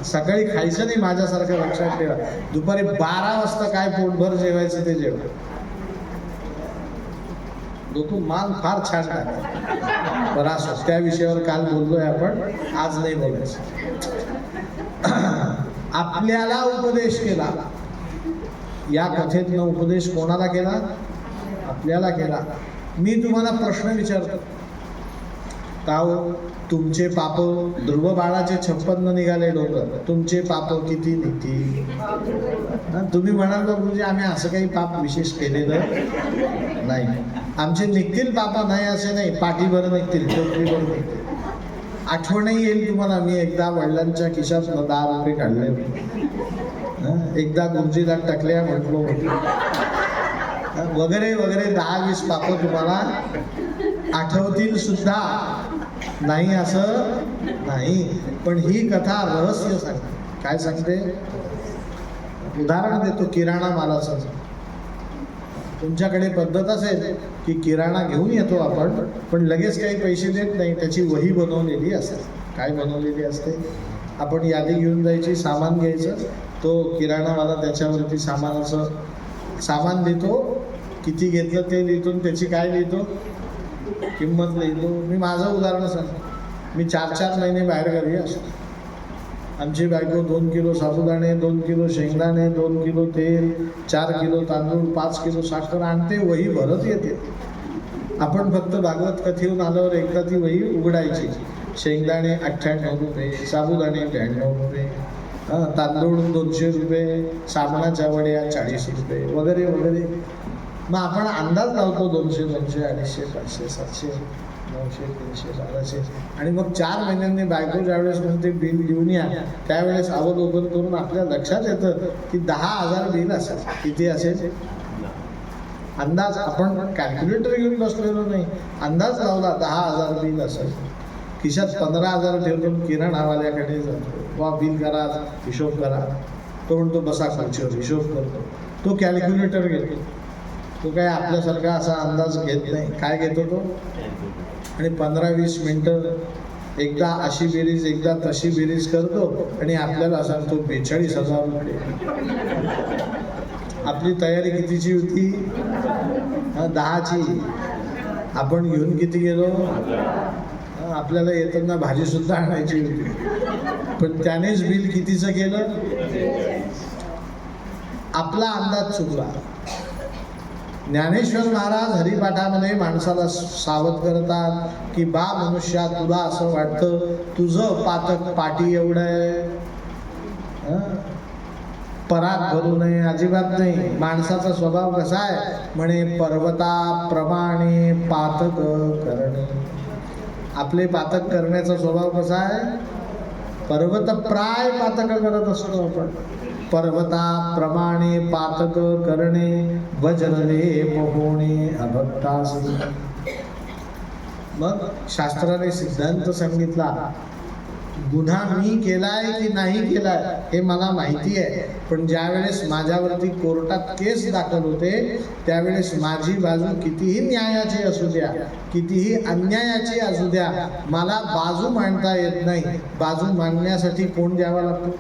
सकाळी खायचं नाही माझ्यासारखं, लक्षात ठेवा. दुपारी 12 वाजता काय पोटभर जेवायचं ते जेवण. लोक मान फार छान टाकतात. बरं असो, त्या विषयावर काल बोललोय आपण, आज नाही बोलायचं. आपल्याला उपदेश केला. या कथेतनं उपदेश कोणाला केला? आपल्याला केला. मी तुम्हाला प्रश्न विचारतो, ताऊ तुमचे पाप, ध्रुव बाळाचे 56 निघाले डोंगर, तुमचे पाप किती निघतील? तुम्ही म्हणाल गुरुजी आम्ही असं काही पाप विशेष केलेलं नाही. आमचे निघतील पाप नाही असे नाही, पाठीभर निघतील, टोपलीभर निघतील. आठवणही येईल तुम्हाला, मी एकदा वडिलांच्या खिशात 10 रुपये काढले, एकदा गुरुजीला टाकल्या म्हटलो वगैरे वगैरे 10-20 पाप तुम्हाला आठवतील सुद्धा नाही असं नाही. पण ही कथा रहस्य सांगते. काय सांगते? उदाहरण देतो किराणा मालाचं. तुमच्याकडे पद्धत असेल की किराणा घेऊन येतो आपण, पण लगेच काही पैसे देत नाही, त्याची वही बनवलेली असते. काय बनवलेली असते? आपण यादी घेऊन जायची, सामान घ्यायचं, तो किराणावाला त्याच्यावरती सामान देतो, किती घेतलं ते लिहितो, त्याची काय लिहितो? किंमत लिहितो. मी माझं उदाहरण सांगतो. मी 4-4 महिने बाहेर घरी असतो. आमची बायको 2 किलो साबुदाणे, 2 किलो शेंगदाणे, 2 किलो तेल, 4 किलो तांदूळ, 5 किलो साखर आणते, वही भरत येते. आपण फक्त भागवत कथेहून आल्यावर एकदा ती वही उघडायची. शेंगदाणे 98 रुपये, साबुदाणे 92 रुपये, तांदूळ 200 रुपये, साबणाच्या वड्या 40 रुपये वगैरे वगैरे. मग आपण अंदाज लावतो 200, 200, 250, 500, 700, 900, 300, 400. आणि मग 4 महिन्यांनी बायको ज्यावेळेस म्हणते बिल घेऊन या, त्यावेळेस अवलोकन करून आपल्या लक्षात येतं की 10,000 बिल असेल. किती असेल? अंदाज. आपण कॅल्क्युलेटर घेऊन बसलेलो नाही, अंदाज लावला 10,000 बिल असेल. खिशात 15,000 ठेवतो, किराणावाल्याकडे जातो, वा बिल करा, हिशोब करा. तो म्हणतो बसा खुर्चीवर, हिशोब करतो. तो कॅल्क्युलेटर घेतो. तो काय आपल्यासारखा असा अंदाज घेत नाही. काय घेतो तो? आणि 15-20 मिनटं एकदा अशी बेरीज एकदा तशी बेरीज करतो आणि आपल्याला सांगतो 42,000 रुपये. आपली तयारी कितीची होती? 10ची. आपण घेऊन किती गेलो? आपल्याला येताना भाजी सुद्धा आणायची होती, पण त्यानेच बिल कितीचं केलं? आपला अंदाज चुकला. ज्ञानेश्वर महाराज हरिपाठामध्ये माणसाला सावध करतात की बा मनुष्या, तुला असं वाटतं तुझं पातक पाटी एवढं आहे, परात भरू नये, अजिबात नाही. माणसाचा स्वभाव कसा आहे? म्हणे पर्वताप्रमाणे पातक करणे. आपले पातक करण्याचा स्वभाव कसा आहे? पर्वतप्राय पातक करत असतो आपण. पर्वताप्रमाणे पातक करणे, वज्रलेप होणे अभक्तास. मग शास्त्राने सिद्धांत सांगितला, गुन्हा मी केलाय की नाही केलाय हे मला माहिती आहे, पण ज्यावेळेस माझ्यावरती कोर्टात केस दाखल होते त्यावेळेस माझी बाजू कितीही न्यायाची असू द्या, कितीही अन्यायाची असू द्या, मला बाजू मांडता येत नाही. बाजू मांडण्यासाठी कोण द्यावा लागतो?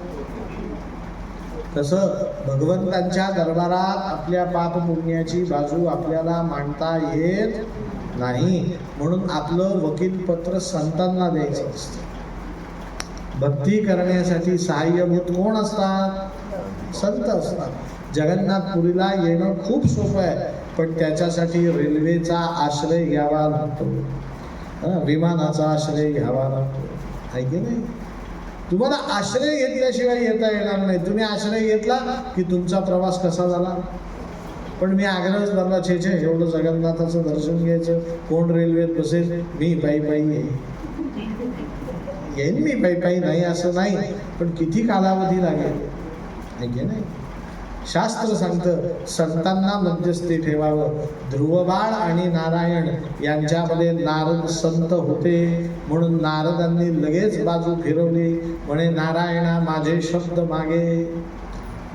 तसं भगवंतांच्या दरबारात आपल्या पाप पुण्याची बाजू आपल्याला मांडता येत नाही. म्हणून आपलं वकीलपत्र संतांना द्यायचं असतं. भक्ती करण्यासाठी सहाय्यभूत कोण असतात? संत असतात. जगन्नाथपुरीला येणं खूप सोपं आहे, पण त्याच्यासाठी रेल्वेचा आश्रय घ्यावा लागतो. विमानाचा आश्रय घ्यावा लागतो, आहे की नाही? तुम्हाला आश्रय घेतल्याशिवाय येता येणार नाही. तुम्ही आश्रय घेतला की तुमचा प्रवास कसा झाला. पण मी आग्रहच धरला, छे एवढं जगन्नाथाचं दर्शन घ्यायचं, कोण रेल्वेत बसेल, मी पायी येईन मी पायी नाही असं नाही, पण किती कालावधी लागेल, आहे की नाही? शास्त्र सांगतं संतांना मध्यस्थी ठेवावं. ध्रुवबाळ आणि नारायण यांच्यामध्ये नारद संत होते, म्हणून नारदांनी लगेच बाजू फिरवली. म्हणे नारायणा माझे शब्द मागे,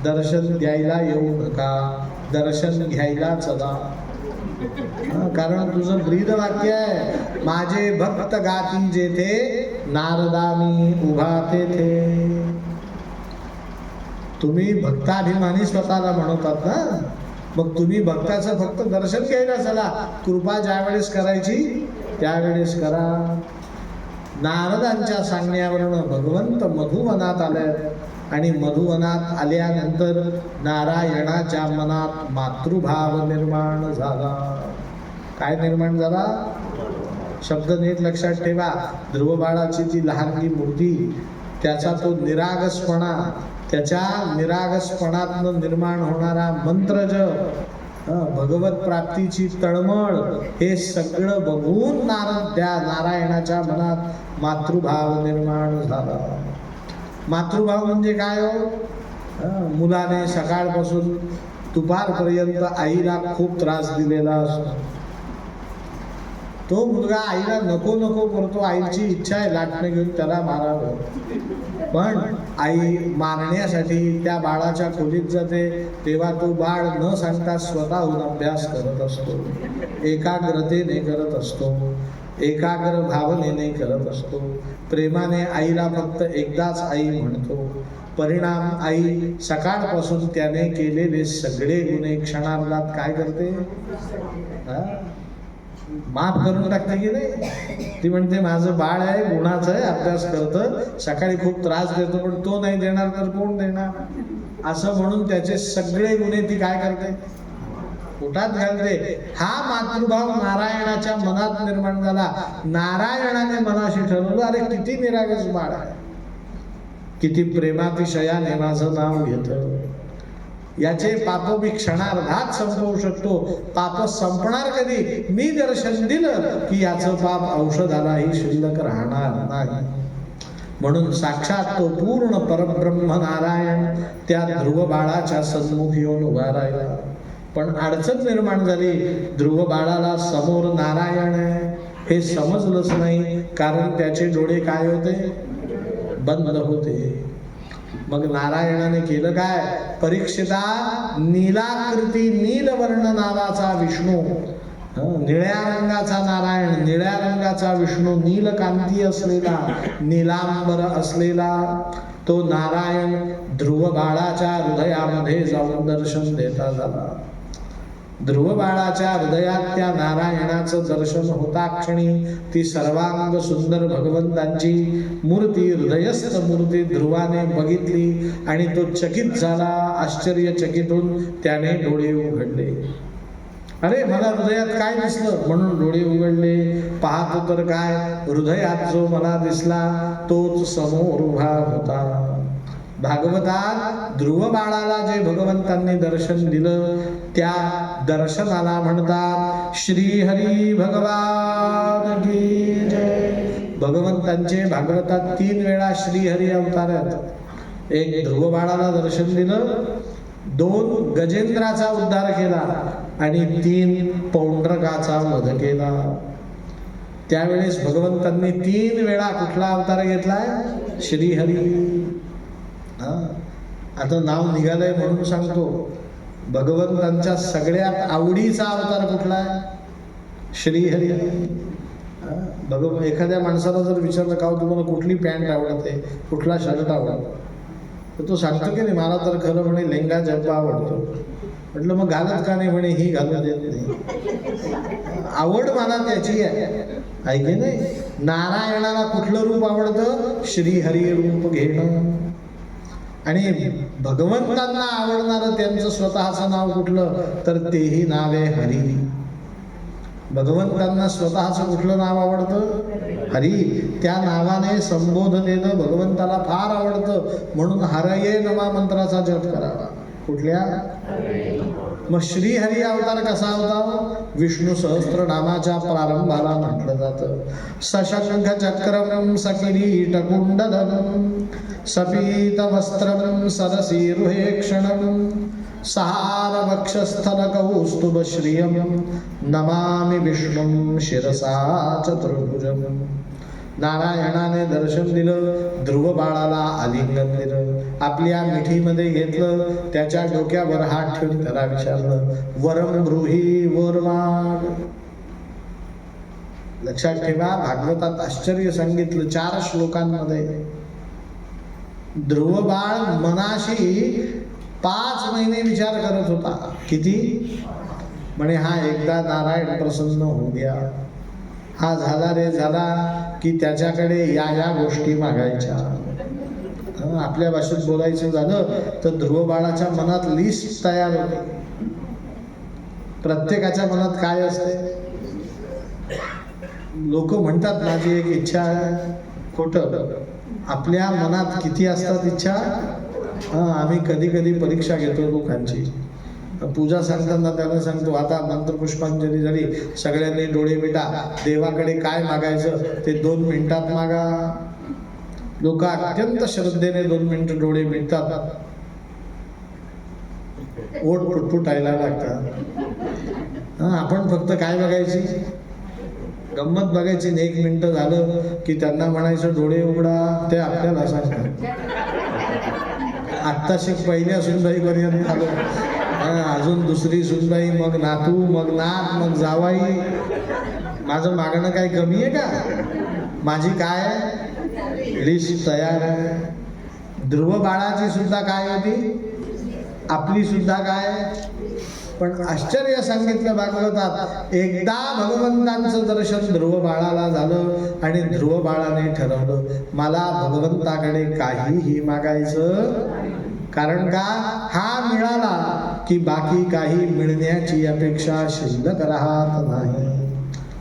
दर्शन द्यायला येऊ नका, दर्शन घ्यायला चला. कारण तुझं ब्रीद वाक्य आहे, माझे भक्त गाती जेथे, नारदा मी उभा तेथे. तुम्ही भक्ताभिमानी स्वतःला म्हणतात ना, मग तुम्ही भक्ताचं फक्त दर्शन घ्यायला चला, कृपा ज्यावेळेस करायची त्यावेळेस करा. नारदांच्या सांगण्यावरून भगवंत मधुवनात आले, आणि मधुवनात आल्यानंतर नारायणाच्या मनात मातृभाव निर्माण झाला. काय निर्माण झाला? शब्द नीट लक्षात ठेवा. ध्रुवबाळाची ती लहानगी मूर्ती, त्याचा तो निरागसपणा, त्याच्या निरागसपणातनं निर्माण होणारा मंत्रजप, भगवत प्राप्तीची तळमळ, हे सगळं बघून नारायणाच्या मनात मातृभाव निर्माण झाला. मातृभाव म्हणजे काय हो? मुलाने सकाळपासून दुपारपर्यंत आईला खूप त्रास दिलेला असतो. तो मुलगा आईला नको नको करतो, आईची इच्छा आहे लाटणे घेऊन त्याला मारावं, पण आई मारण्यासाठी त्या बाळाच्या खोलीत जाते. तेव्हा तो बाळ न सांगता स्वतःहून अभ्यास करत असतो, एकाग्रतेने करत असतो, एकाग्र भावनेने करत असतो. प्रेमाने आईला फक्त एकदाच आई म्हणतो. परिणाम, आई सकाळपासून त्याने केलेले सगळे गुन्हे क्षणार्धात काय करते? माफ करून टाकते की नाही? ती म्हणते माझं बाळ आहे, गुणाचं आहे, अभ्यास करतं, सकाळी खूप त्रास देतो, पण तो नाही देणार तर कोण देणार, असं म्हणून त्याचे सगळे गुन्हे ती काय करते? पोटात घालते. हा मातृभाव नारायणाच्या मनात निर्माण झाला. नारायणाने मनाशी ठरवलं, अरे किती निरागस बाळ आहे, किती प्रेमातिशयाने माझं नाव घेतं, याचे पाप मी क्षणार्धात संपवू शकतो. पाप संपणार कधी? मी दर्शन दिलं की याचं पाप औषधालाही शिल्लक राहणार नाही. म्हणून साक्षात तो पूर्ण परब्रह्म नारायण त्या ध्रुव बाळाच्या सन्मुख येऊन उभा राहिला. पण अडचण निर्माण झाली. ध्रुव बाळाला समोर नारायण आहे हे समजलंच नाही, कारण त्याचे डोळे काय होते? बंद होते. मग नारायणाने केलं काय? परीक्षिता, नीलाकृती नीलवर्ण नावाचा विष्णू, निळ्या रंगाचा नारायण, निळ्या रंगाचा विष्णू, नीलकांती असलेला, नीलांबर असलेला तो नारायण ध्रुव बाळाच्या हृदयामध्ये जाऊन दर्शन देता झाला. ध्रुव बाळाच्या हृदयात त्या नारायणाचं दर्शन होता क्षणी ती सर्वांग सुंदर भगवंतांची मूर्ती, हृदयस्थ मूर्ती ध्रुवाने बघितली आणि तो चकित झाला. आश्चर्यचकित होऊन त्याने डोळे उघडले. अरे मला हृदयात काय दिसलं म्हणून डोळे उघडले. पाहतो तर काय, हृदयात जो मला दिसला तोच समोर उभा होता. भागवतात ध्रुव बाळाला जे भगवंतांनी दर्शन दिलं त्या दर्शनाला म्हणतात श्री हरी भगवान की जय. भगवंतांचे भागवतात 3 वेळा श्री हरी अवतार आहेत. एक ध्रुव बाळाला दर्शन दिलं, 2 गजेंद्राचा उद्धार केला आणि 3 पौंड्रकाचा वध केला. त्यावेळेस भगवंतांनी 3 वेळा कुठला अवतार घेतलाय? श्री हरी. आता नाव निघालंय म्हणून सांगतो, भगवंतांच्या सगळ्यात आवडीचा अवतार कुठला आहे? श्रीहरी. एखाद्या माणसाला जर विचारलं का तुम्हाला कुठली पॅन्ट आवडते, कुठला शर्ट आवडतो, तर तो सांगतो की नाही मला तर खरं म्हणे लेंगा जब्बा आवडतो. म्हटलं मग घालत का नाही? म्हणे ही घालू देत नाही. आवड मला त्याची आहे की नाही? नारायणाला कुठलं रूप आवडतं? श्रीहरी रूप घेणं. आणि भगवंतांना आवडणारं त्यांचं स्वतःचं नाव कुठलं? तर तेही नाव आहे हरी. भगवंतांना स्वतःचं कुठलं नाव आवडतं? हरी. त्या नावाने संबोधनेनं भगवंताला फार आवडतं, म्हणून हरये नमा मंत्राचा जप करावा. कुठल्या? मग श्रीहरी अवतार कसा होता? विष्णू सहस्त्रनामाच्या प्रारंभाला म्हटलं जातं, सशंख चक्रम सकिरीट कुंडलम सपीत वस्त्रम सरसीरुहेक्षणम सहार वक्षस्थल कौस्तुभ श्रियम नमामि विष्णुं शिरसा चतुर्भुजम. नारायणाने दर्शन दिलं, ध्रुव बाळाला आलिंगन दिलं, आपल्या मिठीमध्ये घेतलं, त्याच्या डोक्यावर हात ठेवून त्याला विचारलं, वरम ब्रूही वर माग. लक्षात ठेवा, भागवतात आश्चर्य सांगितलं 4 श्लोकांमध्ये. ध्रुव बाळ मनाशी 5 महिने विचार करत होता. किती? म्हणे हा एकदा नारायण प्रसन्न होऊ द्या, हा झाला रे झाला की त्याच्याकडे या गोष्टी मागायच्या. आपल्या भाषेत बोलायचं झालं तर ध्रुव बाळाच्या मनात लिस्ट तयार होते. प्रत्येकाच्या मनात काय असते? लोक म्हणतात माझी एक इच्छा आहे. खोटं. आपल्या मनात किती असतात इच्छा? आम्ही कधी कधी परीक्षा घेतो लोकांची. पूजा सांगताना त्याला सांगतो, आता मंत्रपुष्पांजली झाली, सगळ्यांनी डोळे मिटा, देवाकडे काय मागायचं ते 2 मिनिटात मागा. लोक अत्यंत श्रद्धेने 2 मिनिटं डोळे मिटतात, ओठ फुटफुटायला लागतात. आपण फक्त काय बघायची? गंमत बघायची. 1 मिनिटं झालं की त्यांना म्हणायचं डोळे उघडा, ते आपल्याला सांगतात. आत्ताशी पहिल्या सुनबाईपर्यंत आलो, अजून दुसरी सुनबाई, मग नातू, मग नात, मग जावाई. माझं मागणं काय कमी आहे का? माझी काय लिस्ट तयार आहे. ध्रुव बाळाची सुद्धा काय होती? आपली सुद्धा काय? पण आश्चर्य सांगितलं भागवतात, एकदा भगवंतांचं दर्शन ध्रुव बाळाला झालं आणि ध्रुव बाळाने ठरवलं, मला भगवंताकडे काहीही मागायचं. कारण का? हा मिळाला की बाकी काही मिळण्याची अपेक्षा शिल्लक राहत नाही.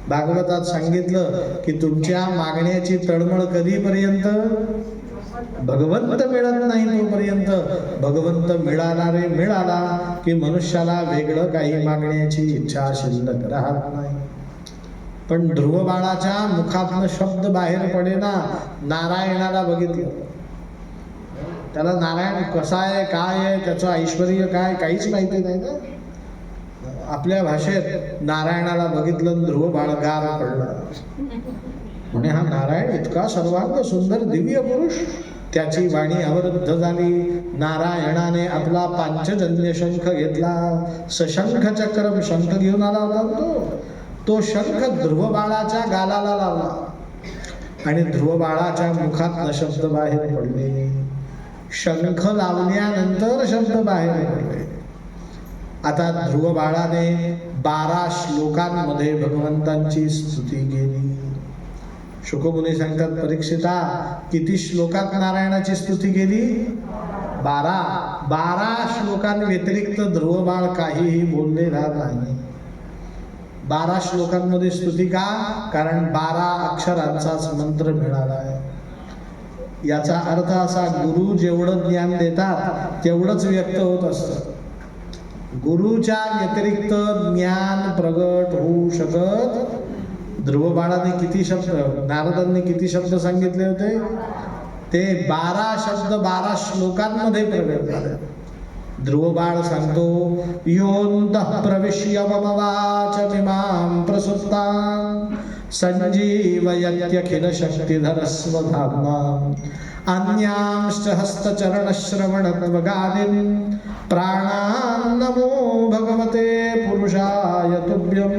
भागवतात सांगितलं की तुमच्या मागण्याची तळमळ कधीपर्यंत? भगवंत मिळत नाही तोपर्यंत. भगवंत मिळाला रे मिळाला की मनुष्याला वेगळं काही मागण्याची इच्छा शिल्लक राहत नाही. पण ध्रुव बाळाच्या मुखातनं शब्द बाहेर पडेना. नारायणाला बघितलं, त्याला नारायण कसा आहे, काय आहे, त्याचं ऐश्वर्य काय, काहीच माहिती नाही ना. आपल्या भाषेत नारायणाला बघितलं, ध्रुव बाळ गार पडलं. म्हणे हा नारायण इतका सर्वांग सुंदर दिव्य पुरुष. त्याची वाणी अवरुद्ध झाली. नारायणाने आपला पांचजन्य शंख घेतला, सशंख चक्रम शंख घेऊन आला होता तो शंख ध्रुव बाळाच्या गालाला लावला आणि ध्रुव बाळाच्या मुखात शब्द बाहेर पडले. शंख लावल्यानंतर शब्द बाहेर पडले. आता ध्रुव बाळाने 12 श्लोकांमध्ये भगवंतांची स्तुती केली. शुकमुनी सांगतात, परीक्षिता किती श्लोकात नारायणाची स्तुती केली? 12 श्लोकांव्यतिरिक्त ध्रुव बाळ काहीही बोललेला नाही. 12 श्लोकांमध्ये स्तुती का? कारण 12 अक्षरांचाच मंत्र मिळाला आहे. याचा अर्थ असा, गुरु जेवढं ज्ञान देतात तेवढंच व्यक्त होत असतं. गुरुच्या व्यतिरिक्त ज्ञान प्रगट होऊ शकत. ध्रुव बाळाने किती शब्द, नारदांनी किती शब्द सांगितले होते? ते 12 शब्द 12 श्लोकांमध्ये प्रगट झाले. ध्रुव बाळ सांगतो, योऽन्तः प्रविश्य मम वाचमिमां प्रसुप्तां संजीवयत्यखिल शक्तिधरस्वधाम्ना अन्यांश्च हस्तचरणश्रवणत्वगादीन् प्राणान् नमो भगवते पुरुषाय तुभ्यं.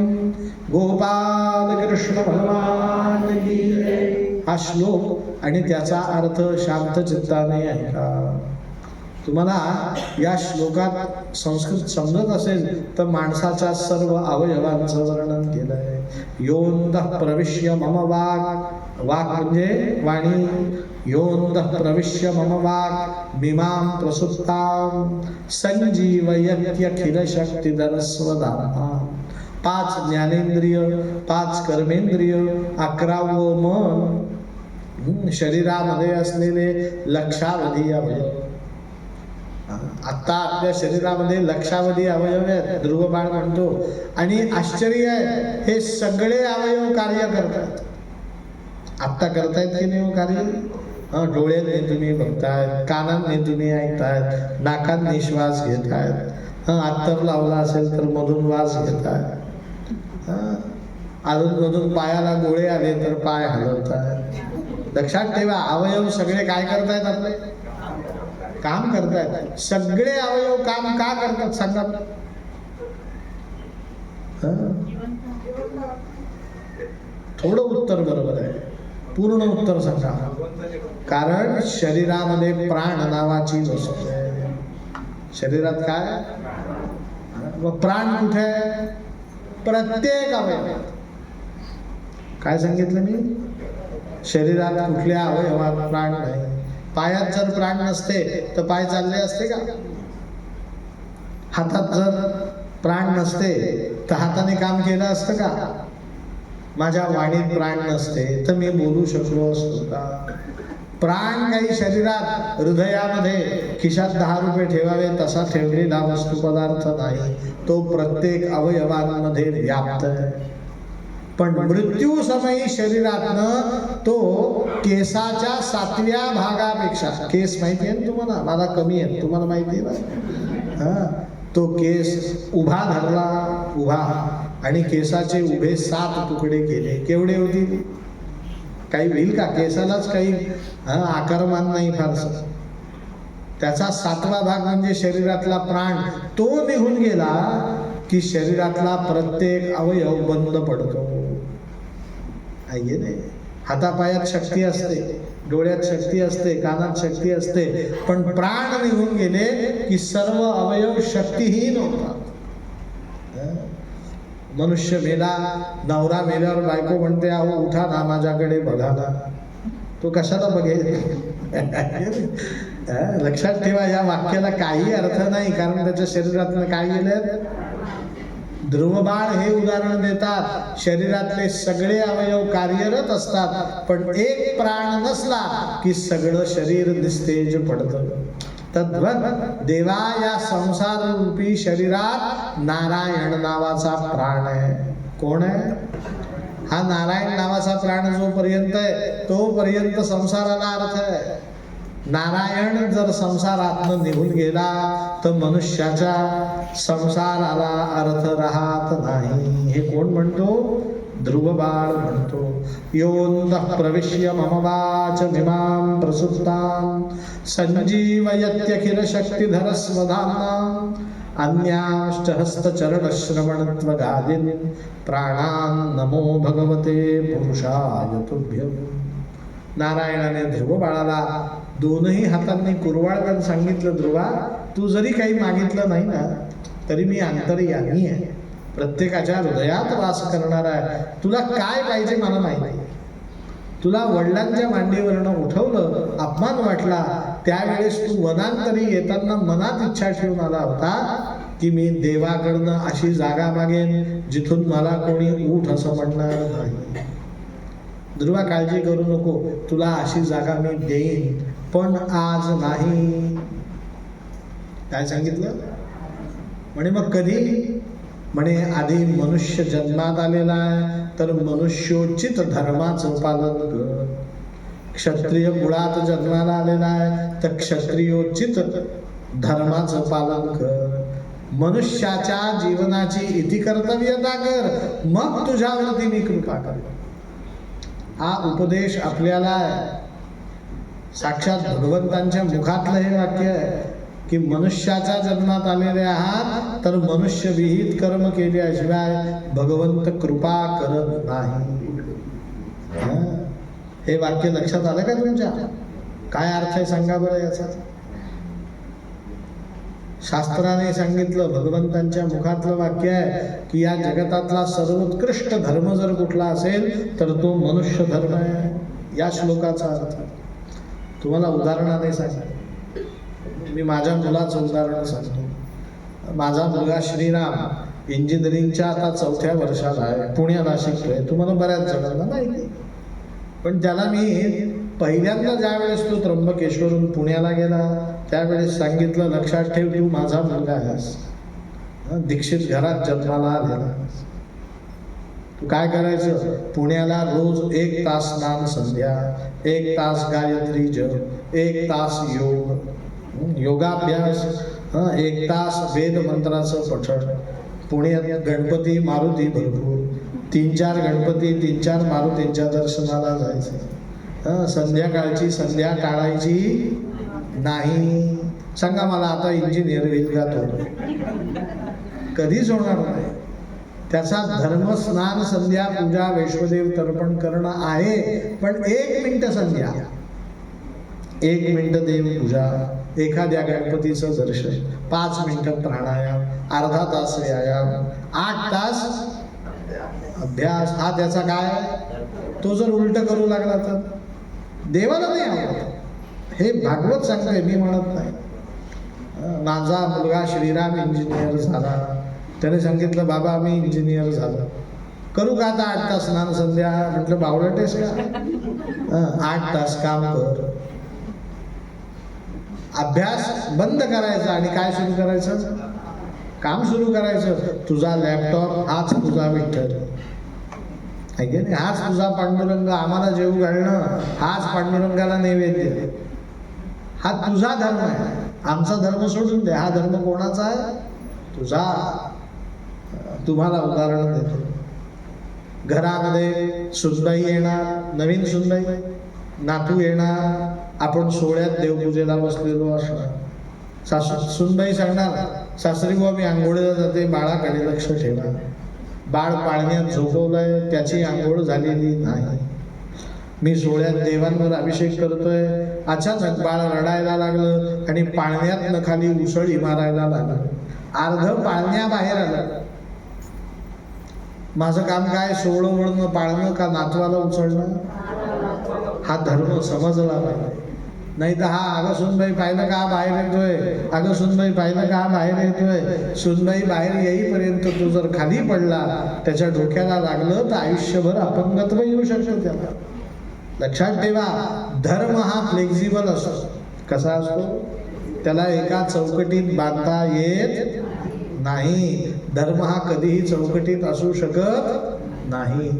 गोपाल कृष्ण भगवान की जय. हा श्लोक आणि त्याचा अर्थ शांत चित्ताने ऐका. तुम्हाला या श्लोकात संस्कृत समजत असेल तर माणसाच्या सर्व अवयवांचं वर्णन केलंय. योऽन्तः प्रविश्य मम वाक्, वाक् म्हणजे वाणी. योऽन्तः प्रविश्य मम वाक् मिमां प्रसुप्तां संजीवयत्यखिल शक्तिधरस्वधाम्ना. 5 ज्ञानेंद्रिय, 5 कर्मेंद्रिय, 11वं मन, शरीरामध्ये असलेले लक्षावधी अवयव. आता आपल्या शरीरामध्ये लक्षावधी अवयव आहेत, ध्रुव बाळ म्हणतो. आणि आश्चर्य आहे, हे सगळे अवयव कार्य करतात. आत्ता करतायत की नाही कार्य? डोळ्याने तुम्ही बघतायत, कानाने तुम्ही ऐकतायत, नाकाने श्वास घेतायत, अत्तर लावला असेल तर मधून वास घेतायत, अधून पायाला गोळे आले तर पाय हलवतायत. लक्षात ठेवा, अवयव सगळे काय करतायत? आपले काम करतायत. सगळे अवयव काम का करतात सांगा? थोडं उत्तर बरोबर आहे, पूर्ण उत्तर सांगा. कारण शरीरामध्ये प्राण नावाची वस्तू आहे. शरीरात काय? मग प्राण कुठे आहे? प्रत्येक अवयवात. काय सांगितलं मी? शरीरात कुठल्या अवयवात प्राण नाही. पायात जर प्राण नसते तर पाय चालले असते का? हातात जर प्राण नसते तर हाताने काम केलं असतं का? माझ्या वाणीत प्राण नसते तर मी बोलू शकलो असतो का? प्राण काही शरीरात, हृदयामध्ये, खिशात 10 रुपये ठेवावे तसा ठेवलेला वस्तू पदार्थ नाही. तो प्रत्येक अवयवांमध्ये व्याप्त आहे. पण मृत्यू समयी शरीरातनं तो केसाच्या 7व्या भागापेक्षा, केस माहिती आहे ना तुम्हाला? मला कमी आहे, तुम्हाला माहिती आहे ना? तो केस उभा धरला, उभा, आणि केसाचे उभे 7 तुकडे केले. केवढे होतील? काही होईल का? केसालाच काही आकारमान नाही फारसं. त्याचा 7वा भाग म्हणजे शरीरातला प्राण, तो निघून गेला की शरीरातला प्रत्येक अवयव बंद पडतो. आहे नाही? हातापायात शक्ती असते, डोळ्यात शक्ती असते, कानात शक्ती असते, पण प्राण निघून गेले की सर्व अवयव शक्तिहीन होतात. मनुष्य मेला, नवरा मेल्यावर बायको म्हणते, अहो उठा ना, माझ्याकडे बघा ना. तो कशाला बघेल? लक्षात ठेवा, या वाक्याला काही अर्थ नाही, कारण त्याच्या शरीरातनं काय गेलं? ध्रुवबाळ हे उदाहरण देतात. शरीरातले सगळे अवयव कार्यरत असतात, पण एक प्राण नसला की सगळं शरीर निस्तेज पडतं. तद्वत देवा या संसार रूपी शरीरात नारायण नावाचा प्राण आहे. कोण आहे हा नारायण नावाचा प्राण? जोपर्यंत आहे तोपर्यंत संसाराला अर्थ आहे. नारायण जर संसारातनं निघून गेला तर मनुष्याच्या संसाराला अर्थ राहत नाही. हे कोण म्हणतो? ध्रुवबाळ म्हणतो. योऽन्तः प्रविश्य मम वाचमिमां प्रसुप्तां संजीवयत्यखिल शक्तिधरस्वधाम्नां अन्याश्च हस्तचरणश्रवणत्वगादीन् प्राणान् नमो भगवते पुरुषाय तुभ्यम्. नारायणाने ध्रुवबाळाला दोनही हातांनी कुरवाळताना सांगितलं, ध्रुवा, तू जरी काही मागितलं नाही ना तरी मी अंतर्यामी आहे, प्रत्येकाच्या हृदयात वास करणार आहे. तुला काय पाहिजे मला माहिती. तुला वडिलांच्या मांडीवरनं उठवलं, अपमान वाटला, त्यावेळेस तू वनांतरी येताना मनात इच्छा ठेवून आला होता की मी देवाकडनं अशी जागा मागेन जिथून मला कोणी उठ असं म्हणणार नाही. ध्रुवा, काळजी करू नको, तुला अशी जागा मी देईन, पण आज नाही. काय सांगितलं म्हणे? मग कधी? म्हणे आधी मनुष्य जन्मात आलेला आहे तर मनुष्योचित धर्माचं पालन कर. क्षत्रिय कुळात जन्माला आलेला आहे तर क्षत्रियोचित धर्माचं पालन कर. मनुष्याच्या जीवनाची इतिकर्तव्यता कर, मग तुझ्यावरती मी कृपा कर. हा उपदेश आपल्याला साक्षात भगवंतांच्या मुखातलं हे वाक्य आहे की मनुष्याच्या जन्मात आलेले आहात तर मनुष्य विहित कर्म केल्याशिवाय भगवंत कृपा करत नाही. हे वाक्य लक्षात आलं का तुमच्या? काय अर्थ आहे सांगा बरं याचा? शास्त्राने सांगितलं, भगवंतांच्या मुखातलं वाक्य आहे की या जगतातला सर्वोत्कृष्ट धर्म जर कुठला असेल तर तो मनुष्य धर्म आहे. या श्लोकाचा अर्थ तुम्हाला उदाहरणाने सांगतो. मी माझ्या मुलाचं उदाहरण सांगतो. माझा मुलगा श्रीराम इंजिनिअरिंगच्या आता 4थ्या वर्षाला आहे, पुण्याला शिकतोय. तुम्हाला बऱ्याच जणांना माहिती. पण त्याला मी पहिल्यांदा ज्यावेळेस तो त्र्यंबकेश्वरून पुण्याला गेला त्यावेळेस सांगितलं, लक्षात ठेव, तू माझा मुलगा आहेस, दीक्षित घरात जन्माला आलेला. तू काय करायचं, पुण्याला रोज 1 तास स्नान संध्या, 1 तास गायत्री जप, 1 तास योगाभ्यास, 1 तास वेद मंत्राचं पठण. पुण्यात गणपती मारुती भरपूर, 3-4 गणपती 3-4 मारुतींच्या दर्शनाला जायचं. संध्याकाळची संध्या टाळायची नाही. सांगा मला, आता इंजिनियर होईल का तो? कधीच होणार नाही. त्याचा धर्म स्नान संध्या पूजा वैश्वदेव तर्पण करणं आहे, पण 1 मिनिट संध्या, 1 मिनिट देव पूजा, एखाद्या गणपतीचं दर्शन, 5 मिनिटं प्राणायाम, अर्धा तास व्यायाम, 8 तास अभ्यास. हा त्याचा काय? तो जर उलट करू लागला तर देवाला नाही आवडत. हे भागवत सांगतंय, मी म्हणत नाही. माझा मुलगा श्रीराम इंजिनियर झाला, त्याने सांगितलं, बाबा मी इंजिनियर झालो, करू का आता 8 तास स्नान संध्या? म्हटलं, बावळटेस का? 8 तास काम कर. अभ्यास बंद करायचा आणि काय सुरू करायचं? काम सुरू करायचं. तुझा लॅपटॉप हाच तुझा विठ्ठल आहे की नाही, हाच तुझा पांडुरंग. आम्हाला जेवू घालणं हाच पांडुरंगाला नैवेद्य. हा तुझा धर्म आहे. आमचा धर्म सोडून दे. हा धर्म कोणाचा आहे? तुझा. तुम्हाला उदाहरण देतो. घरामध्ये सुनबाई येणार, नवीन सुनबाई, नातू येणार, आपण सोहळ्यात देवपूजेला बसलेलो असणार. सुनबाई सांगणार, सासरी बुवा मी आंघोळीला जाते, बाळाकडे लक्ष ठेवा. बाळ पाळण्यात झोपवलंय, त्याची आंघोळ झालेली नाही. मी सोहळ्यात देवांवर अभिषेक करतोय, अचानक बाळ रडायला लागलं आणि पाळण्यात खाली उसळी मारायला लागलं. अर्ध पाळण्याबाहेर आलं. माझं काम काय? सोहळं वळणं, पाळणं का नातवाला उचलणं? हा धर्म समजला पाहिजे. नाही तर हा, अगं सुनबाई पाहिलं का बाहेर येतोय, अगं सुनबाई पाहिलं का बाहेर येतोय. सुनबाई बाहेर येईपर्यंत तो जर खाली पडला, त्याच्या डोक्याला लागलं तर आयुष्यभर अपंगत्व येऊ शकतं त्याला. लक्षात ठेवा, धर्म हा फ्लेक्झिबल असतो. कसा असतो? त्याला एका चौकटीत बांधता येत नाही. धर्म हा कधीही चौकटीत असू शकत नाही.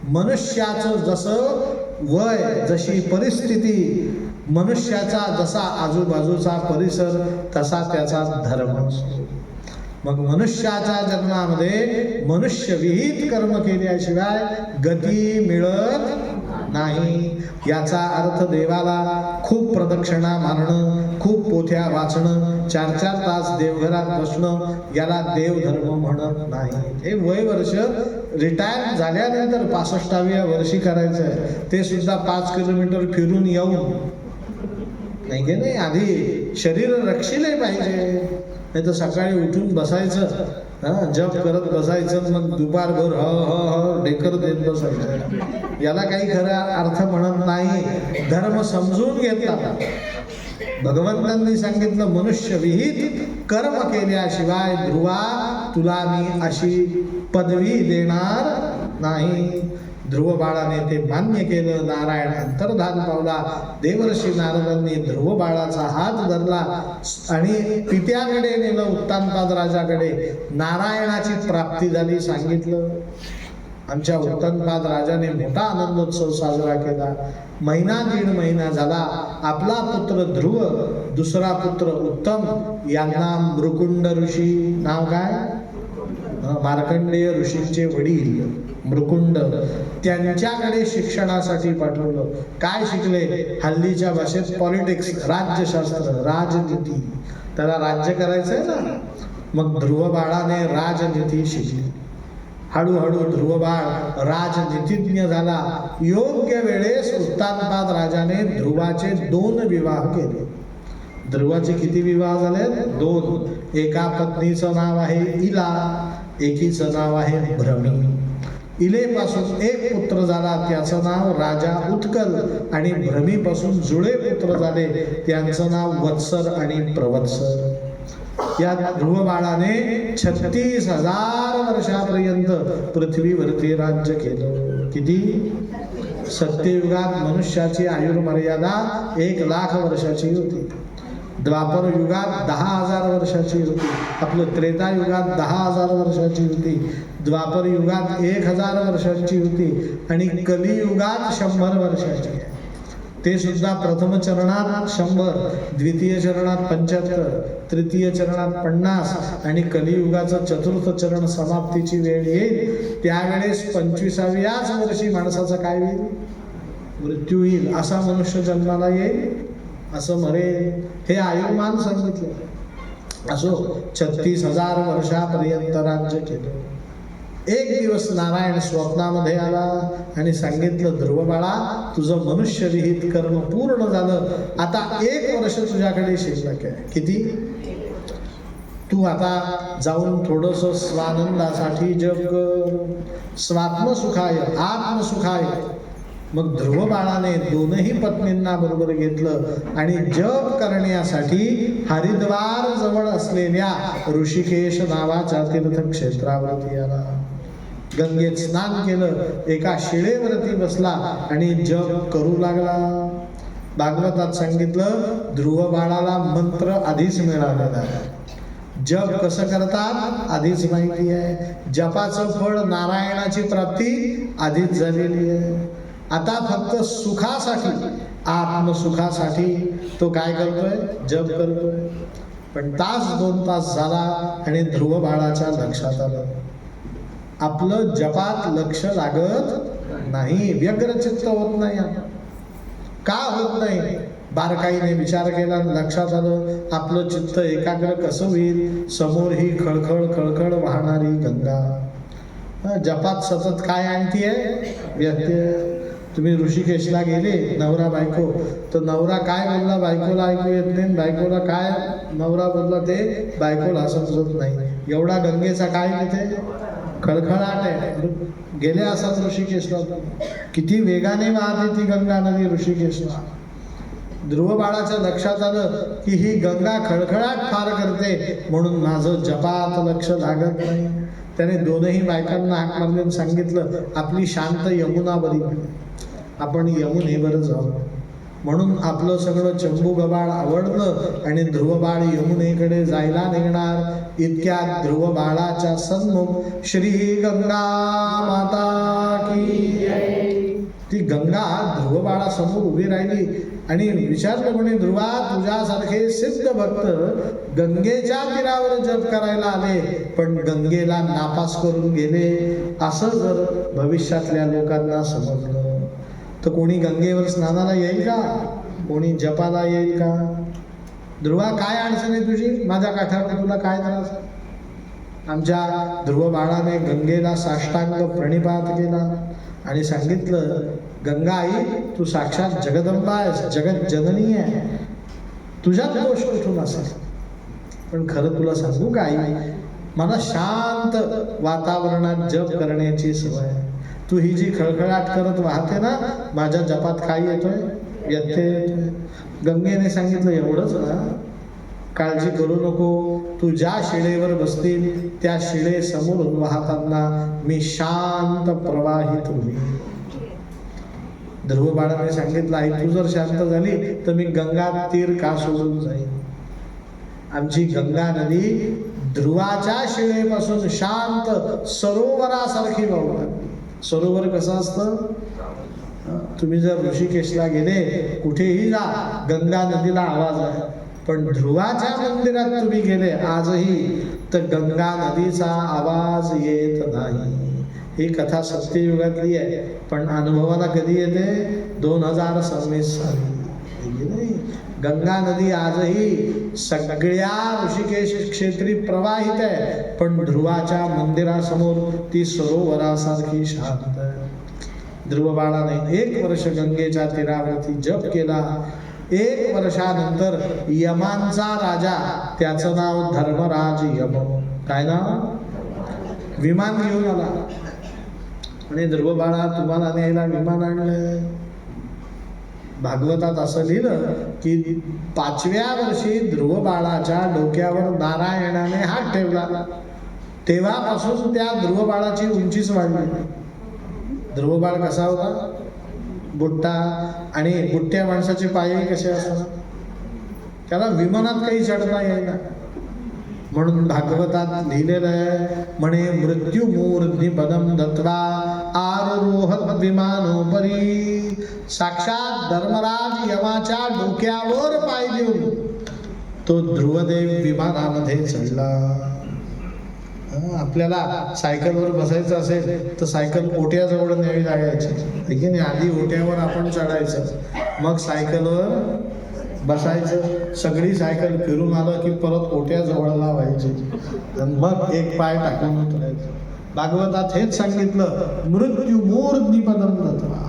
मनुष्याचं जसं वय, जशी परिस्थिती, मनुष्याचा जसा आजूबाजूचा परिसर, तसा त्याचा धर्म असतो. मग मनुष्याच्या जन्मामध्ये मनुष्यविहित कर्म केल्याशिवाय गती मिळत नाही. याचा अर्थ देवाला खूप प्रदक्षिणा मारणं, खूप पोथ्या वाचणं, 4-4 तास देवघरात बसणं, याला देवधर्म म्हणत नाही. हे वय वर्ष रिटायर झाल्यानंतर 65व्या वर्षी करायचं आहे. ते सुद्धा 5 किलोमीटर फिरून येऊन, नाही की नाही. आधी शरीर रक्षिले पाहिजे. नाही तर सकाळी उठून बसायचं, जप करत बसायचं, मग दुपारभर ढेकर देत बसायचं. याला काही खरा अर्थ म्हणत नाही. धर्म समजून घेतला. भगवंतांनी सांगितलं, मनुष्य विहित कर्म केल्याशिवाय ध्रुवा तुला मी अशी पदवी देणार नाही. ध्रुव बाळाने ते मान्य केलं. नारायण अंतर्धान पावला. देवर्षी नारदांनी ध्रुव बाळाचा हात धरला आणि पित्याकडे नेलं, उत्तानपाद राजाकडे. नारायणाची प्राप्ती झाली. सांगितलं, आमच्या उत्तानपाद राजाने मोठा आनंदोत्सव साजरा केला. 1.5 महिना झाला. आपला पुत्र ध्रुव, दुसरा पुत्र उत्तम, यांना मृकुंड ऋषी, नाव काय? मार्कंडेय ऋषींचे वडील मृकुंड, त्यांच्याकडे शिक्षणासाठी पाठवलं. काय शिकले? हल्लीच्या भाषेत पॉलिटिक्स, राज्यशास्त्र, राजनीती. त्याला राज्य करायचंय ना. मग ध्रुव बाळाने राजनीती शिकली. हळूहळू ध्रुव बाळ राजनीतिज्ञ झाला. योग्य वेळेस उत्तानपाद राजाने ध्रुवाचे 2 विवाह केले. ध्रुवाचे किती विवाह झाले? 2. एका पत्नीचं नाव आहे इला, एकीचं नाव आहे भ्रमी. इलेपासून एक पुत्र झाला, त्याचं नाव राजा उत्कल, आणि भ्रमीपासून जुळे पुत्र झाले, त्यांचं नाव वत्सर आणि प्रवत्सर. या ध्रुव बाळाने 36,000 वर्षापर्यंत पृथ्वीवरती राज्य केलं. किती? सत्ययुगात मनुष्याची आयुर्मर्यादा 1,00,000 वर्षाची होती. द्वापर युगात 10,000 वर्षाची होती. आपलं त्रेतायुगात 10,000 वर्षाची होती. द्वापर युगात 1,000 वर्षाची होती. आणि कलियुगात 100 वर्षाची आहे. ते सुद्धा प्रथम चरणात 100, द्वितीय चरणात 75, तृतीय चरणात 50 आणि कलियुगाचं चतुर्थ चरण समाप्तीची वेळ येईल त्यावेळेस 25व्याच वर्षी माणसाचा काय होईल? मृत्यू येईल. असा मनुष्य जन्माला येईल, असं मरेल, हे आयुर्मान सांगितलं. असो 36,000 वर्षापर्यंत राज्य केलं. एक दिवस नारायण स्वप्नामध्ये आला आणि सांगितलं, ध्रुव बाळा, तुझं मनुष्यविहित कर्म पूर्ण झालं. आता 1 वर्ष तुझ्याकडे शिल्लक आहे. किती? तू आता जाऊन थोडस स्वानंदासाठी जप कर, स्वात्मसुखाय, आत्मसुखाय. मग ध्रुव बाळाने 2ही पत्नींना बरोबर घेतलं आणि जप करण्यासाठी हरिद्वार जवळ असलेल्या ऋषिकेश नावाच्या तीर्थक्षेत्रावरती आला. गंगेत स्नान केलं, एका शिळेवरती बसला आणि जप करू लागला. भागवतात सांगितलं, ध्रुव बाळाला मंत्र आधीच मिळालेला आहे. जप कसं करतात आधीच माहिती आहे. जपाचं फळ नारायणाची प्राप्ती आधीच झालेली आहे. आता फक्त सुखासाठी, आत्मसुखासाठी तो काय करतोय? जप करतोय. पण 1-2 तास झाला आणि ध्रुव बाळाच्या लक्षात आलं, आपलं जपात लक्ष लागत नाही, व्यग्रचित्त होत नाही. का होत नाही? बारकाईने विचार केला, लक्षात आलं, आपलं चित्त एकाग्र कसं होईल? समोर ही खळखळ खळखळ वाहणारी गंगा. जपात सतत काय आणतीये? व्यत्यय. तुम्ही ऋषिकेशला गेले, नवरा बायको, तर नवरा काय बोलला बायकोला ऐकू येत नाही, बायकोला काय नवरा बोलला ते बायकोला समजत नाही. एवढा गंगेचा काय तिथे खळखळाट आहे. गेले असाच ऋषिकेशला, किती वेगाने वाहते ती गंगा नदी ऋषिकेशला. ध्रुव बाळाच्या लक्षात आलं की ही गंगा खळखळाट फार करते, म्हणून माझं जपात लक्ष लागत नाही. त्याने 2ही बायकांना हाक मारले, सांगितलं, आपली शांत यमुना बरी, आपण यमुनेवर जाऊ. म्हणून आपलं सगळं चंबू गबाळ आवडलं आणि ध्रुव बाळ यमुनेकडे जायला निघणार. इतक्यात ध्रुव बाळाच्या सन्मुख श्री गंगा माता की, ती गंगा ध्रुव बाळासमोर उभी राहिली आणि विचारलं, म्हणे, ध्रुवा, तुझ्यासारखे सिद्ध भक्त गंगेच्या तीरावर जप करायला आले, पण गंगेला नापास करून गेले. असं जर भविष्यातल्या लोकांना समजलं तर कोणी गंगेवर स्नानाला येईल का? कोणी जपाला येईल का? ध्रुवा, काय अडचण आहे तुझी? माझ्या काठावर तुला काय त्रास? आमच्या ध्रुव बाळाने गंगेला साष्टांग प्रणिपात केला आणि सांगितलं, गंगा आई, तू साक्षात जगदंबा आहेस, जगत जननी आहे, तुझ्यात दोष कुठून असेल? पण खरं तुला सांगू का आई, मला शांत वातावरणात जप करण्याची सवय आहे. तू ही जी खळखळाट करत वाहते ना, माझ्या जपात काय येतोय? व्यत्यय येतोय. गंगेने सांगितलं, एवढंच ना, काळजी करू नको, तू ज्या शिळेवर बसतील त्या शिळे समोर वाहताना मी शांत प्रवाहित होईल. ध्रुव बाळाने सांगितलं, आई, तू जर शांत झाली तर मी गंगा तीर का सोडून जाईल? आमची गंगा नदी ध्रुवाच्या शिळेपासून शांत सरोवरासारखी वाहू लागली. सरोवर कसं असतं? तुम्ही जर ऋषिकेशला गेले, कुठेही जा, गंगा नदीला आवाज आहे. पण ध्रुवाच्या मंदिरात तुम्ही गेले आजही तर गंगा नदीचा आवाज येत नाही. ही कथा सत्ययुगातली आहे, पण अनुभवाला कधी येते? 2026 साली. गंगा नदी आजही सगळ्या ऋषिकेश क्षेत्री प्रवाहित आहे, पण ध्रुवाच्या मंदिरासमोर ती सरोवरासारखी शांत आहे. ध्रुव बाळाने 1 वर्ष गंगेच्या तीरावरती जप केला. 1 वर्षानंतर यमांचा राजा, त्याचं नाव धर्मराज यम, काय नाव? विमान घेऊन आला आणि ध्रुव बाळा, तुम्हाला न्यायला विमान आणलं. भागवतात असं लिहिलं की 5व्या वर्षी ध्रुव बाळाच्या डोक्यावर नारायणाने हात ठेवला, तेव्हापासून त्या ध्रुव बाळाची उंचीच वाढली. ध्रुव बाळ कसा होता? बुट्टा, आणि बुट्ट्या माणसाचे पायही कसे असतात, त्याला विमानात काही चढता येईना. म्हणून भागवतात लिहिलेलं आहे, म्हणे मृत्यू मूर्ध्नि पदम दत्वा आरोहत विमानोपरी. साक्षात धर्मराज यमाच्या डोक्यावर पाय देऊन तो ध्रुवदेव विमानामध्ये चढला. आपल्याला सायकलवर बसायचं असेल तर सायकल ओट्याजवळ न्यावी लागायची, की नाही? आधी ओट्यावर आपण चढायचं, मग सायकलवर बसायचं. सगळी सायकल फिरून आलं की परत ओट्याजवळ लावायची, मग एक पाय टाकून उतरायचं. भागवतात हेच सांगितलं, मृत्यू मूर्ध्नि पदम दत्वा.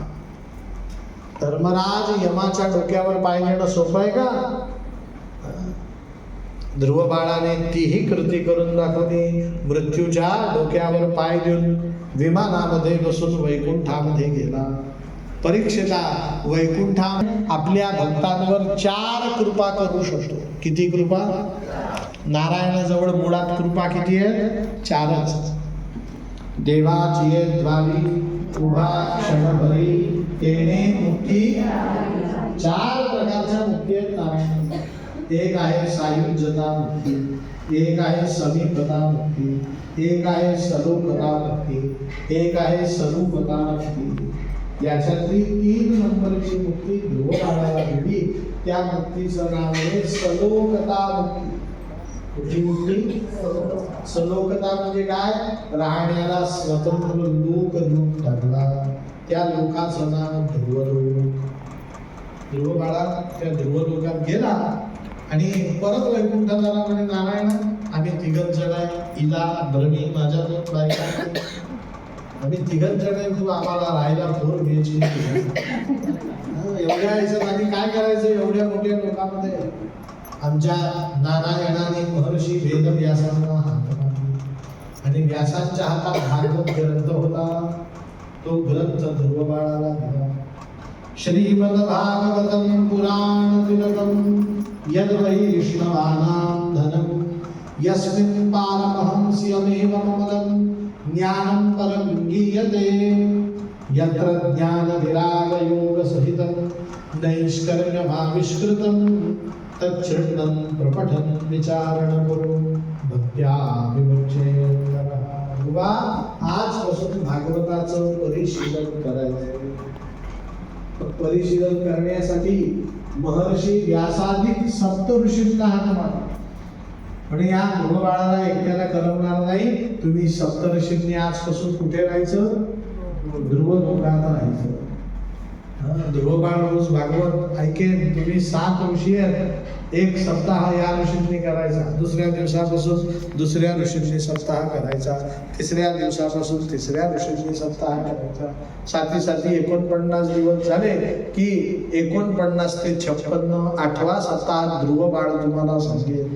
धर्मराज यमाच्या डोक्यावर पाय नेणं सोपं आहे का? ध्रुव बाळाने तीही कृती करून दाखवली. मृत्यूच्या डोक्यावर पाय देऊन विमानामध्ये बसून वैकुंठामध्ये गेला. परीक्षेला वैकुंठा आपल्या भक्तांवर 4 कृपा करू शकतो. किती कृपा? नारायणाजवळ मुळात कृपा किती आहे? 4च. देवाची द्वारी उभा क्षणभरी तेने मुक्ती. 4 प्रकारच्या मुक्ती आहेत नारायण. एक आहे सायुज्यता मुक्ती, एक आहे समीपता मुक्ती, एक आहे सलोकता मुक्ती, एक आहे स्वरूपता मुक्ती. याच्यातली 3 नंबरची मुक्ती ध्रुव बाळाला दिली. त्या मुक्तीचं नाव आहे सलोकता मुक्ती. कुठली मुक्ती? सलोकता म्हणजे काय? राहण्याला स्वतंत्र लोक देऊन टाकला, त्या लोकाचं नाव ध्रुवलोक. ध्रुव बाळा त्या ध्रुवलोकात गेला आणि परत वैकुंठात आला. म्हणजे नारायण आम्ही 3 जण आहे, हिला भ्रमी माझ्या 2 बायका, आम्ही 3 जण आहे, तू आम्हाला राहायला पोर घ्यायची. एवढ्या याच्यात आम्ही काय करायचं एवढ्या मोठ्या लोकांमध्ये? आमच्या नारायणाने महर्षी वेदव्यासांना हात मारले आणि व्यासांच्या हातात भागवत ग्रंथ होता. तो ग्रंथ ध्रुव बाळाला दिला. श्रीमद भागवतम पुराण तिलकम यद वैष्णवानां धनम यस्मिन् पारमहंस्यमेव ममलं ज्ञानं परं गीयते. यत्र ज्ञानविरागयोगसहितं नैष्कर्म्यमाविष्कृतं तच्छृण्वन् प्रपठन् विचारणं कुरु भक्त्या विमुच्यते. बाबा आजपासून भागवताचं परिशीलन करायचं. परिशीलन करण्यासाठी महर्षी व्यासाधिक सप्तऋषींना हात मारला. पण या ध्रुव बाळाला एकट्याला करवणार नाही. तुम्ही सप्तऋषींनी आजपासून कुठे राहायचं? ध्रुव लोकात राहायचं. ध्रुव बाळ रोज भागवत ऐकेन. तुम्ही 7 ऋषी आहेत, 1 सप्ताह या ऋषींनी करायचा, दुसऱ्या दिवसापासून दुसऱ्या ऋषींनी सप्ताह करायचा, तिसऱ्या दिवसापासून तिसऱ्या ऋषींनी सप्ताह करायचा. साती 49 दिवस झाले की 49 ते 56 8वा सप्ताह ध्रुव बाळ तुम्हाला सांगेल.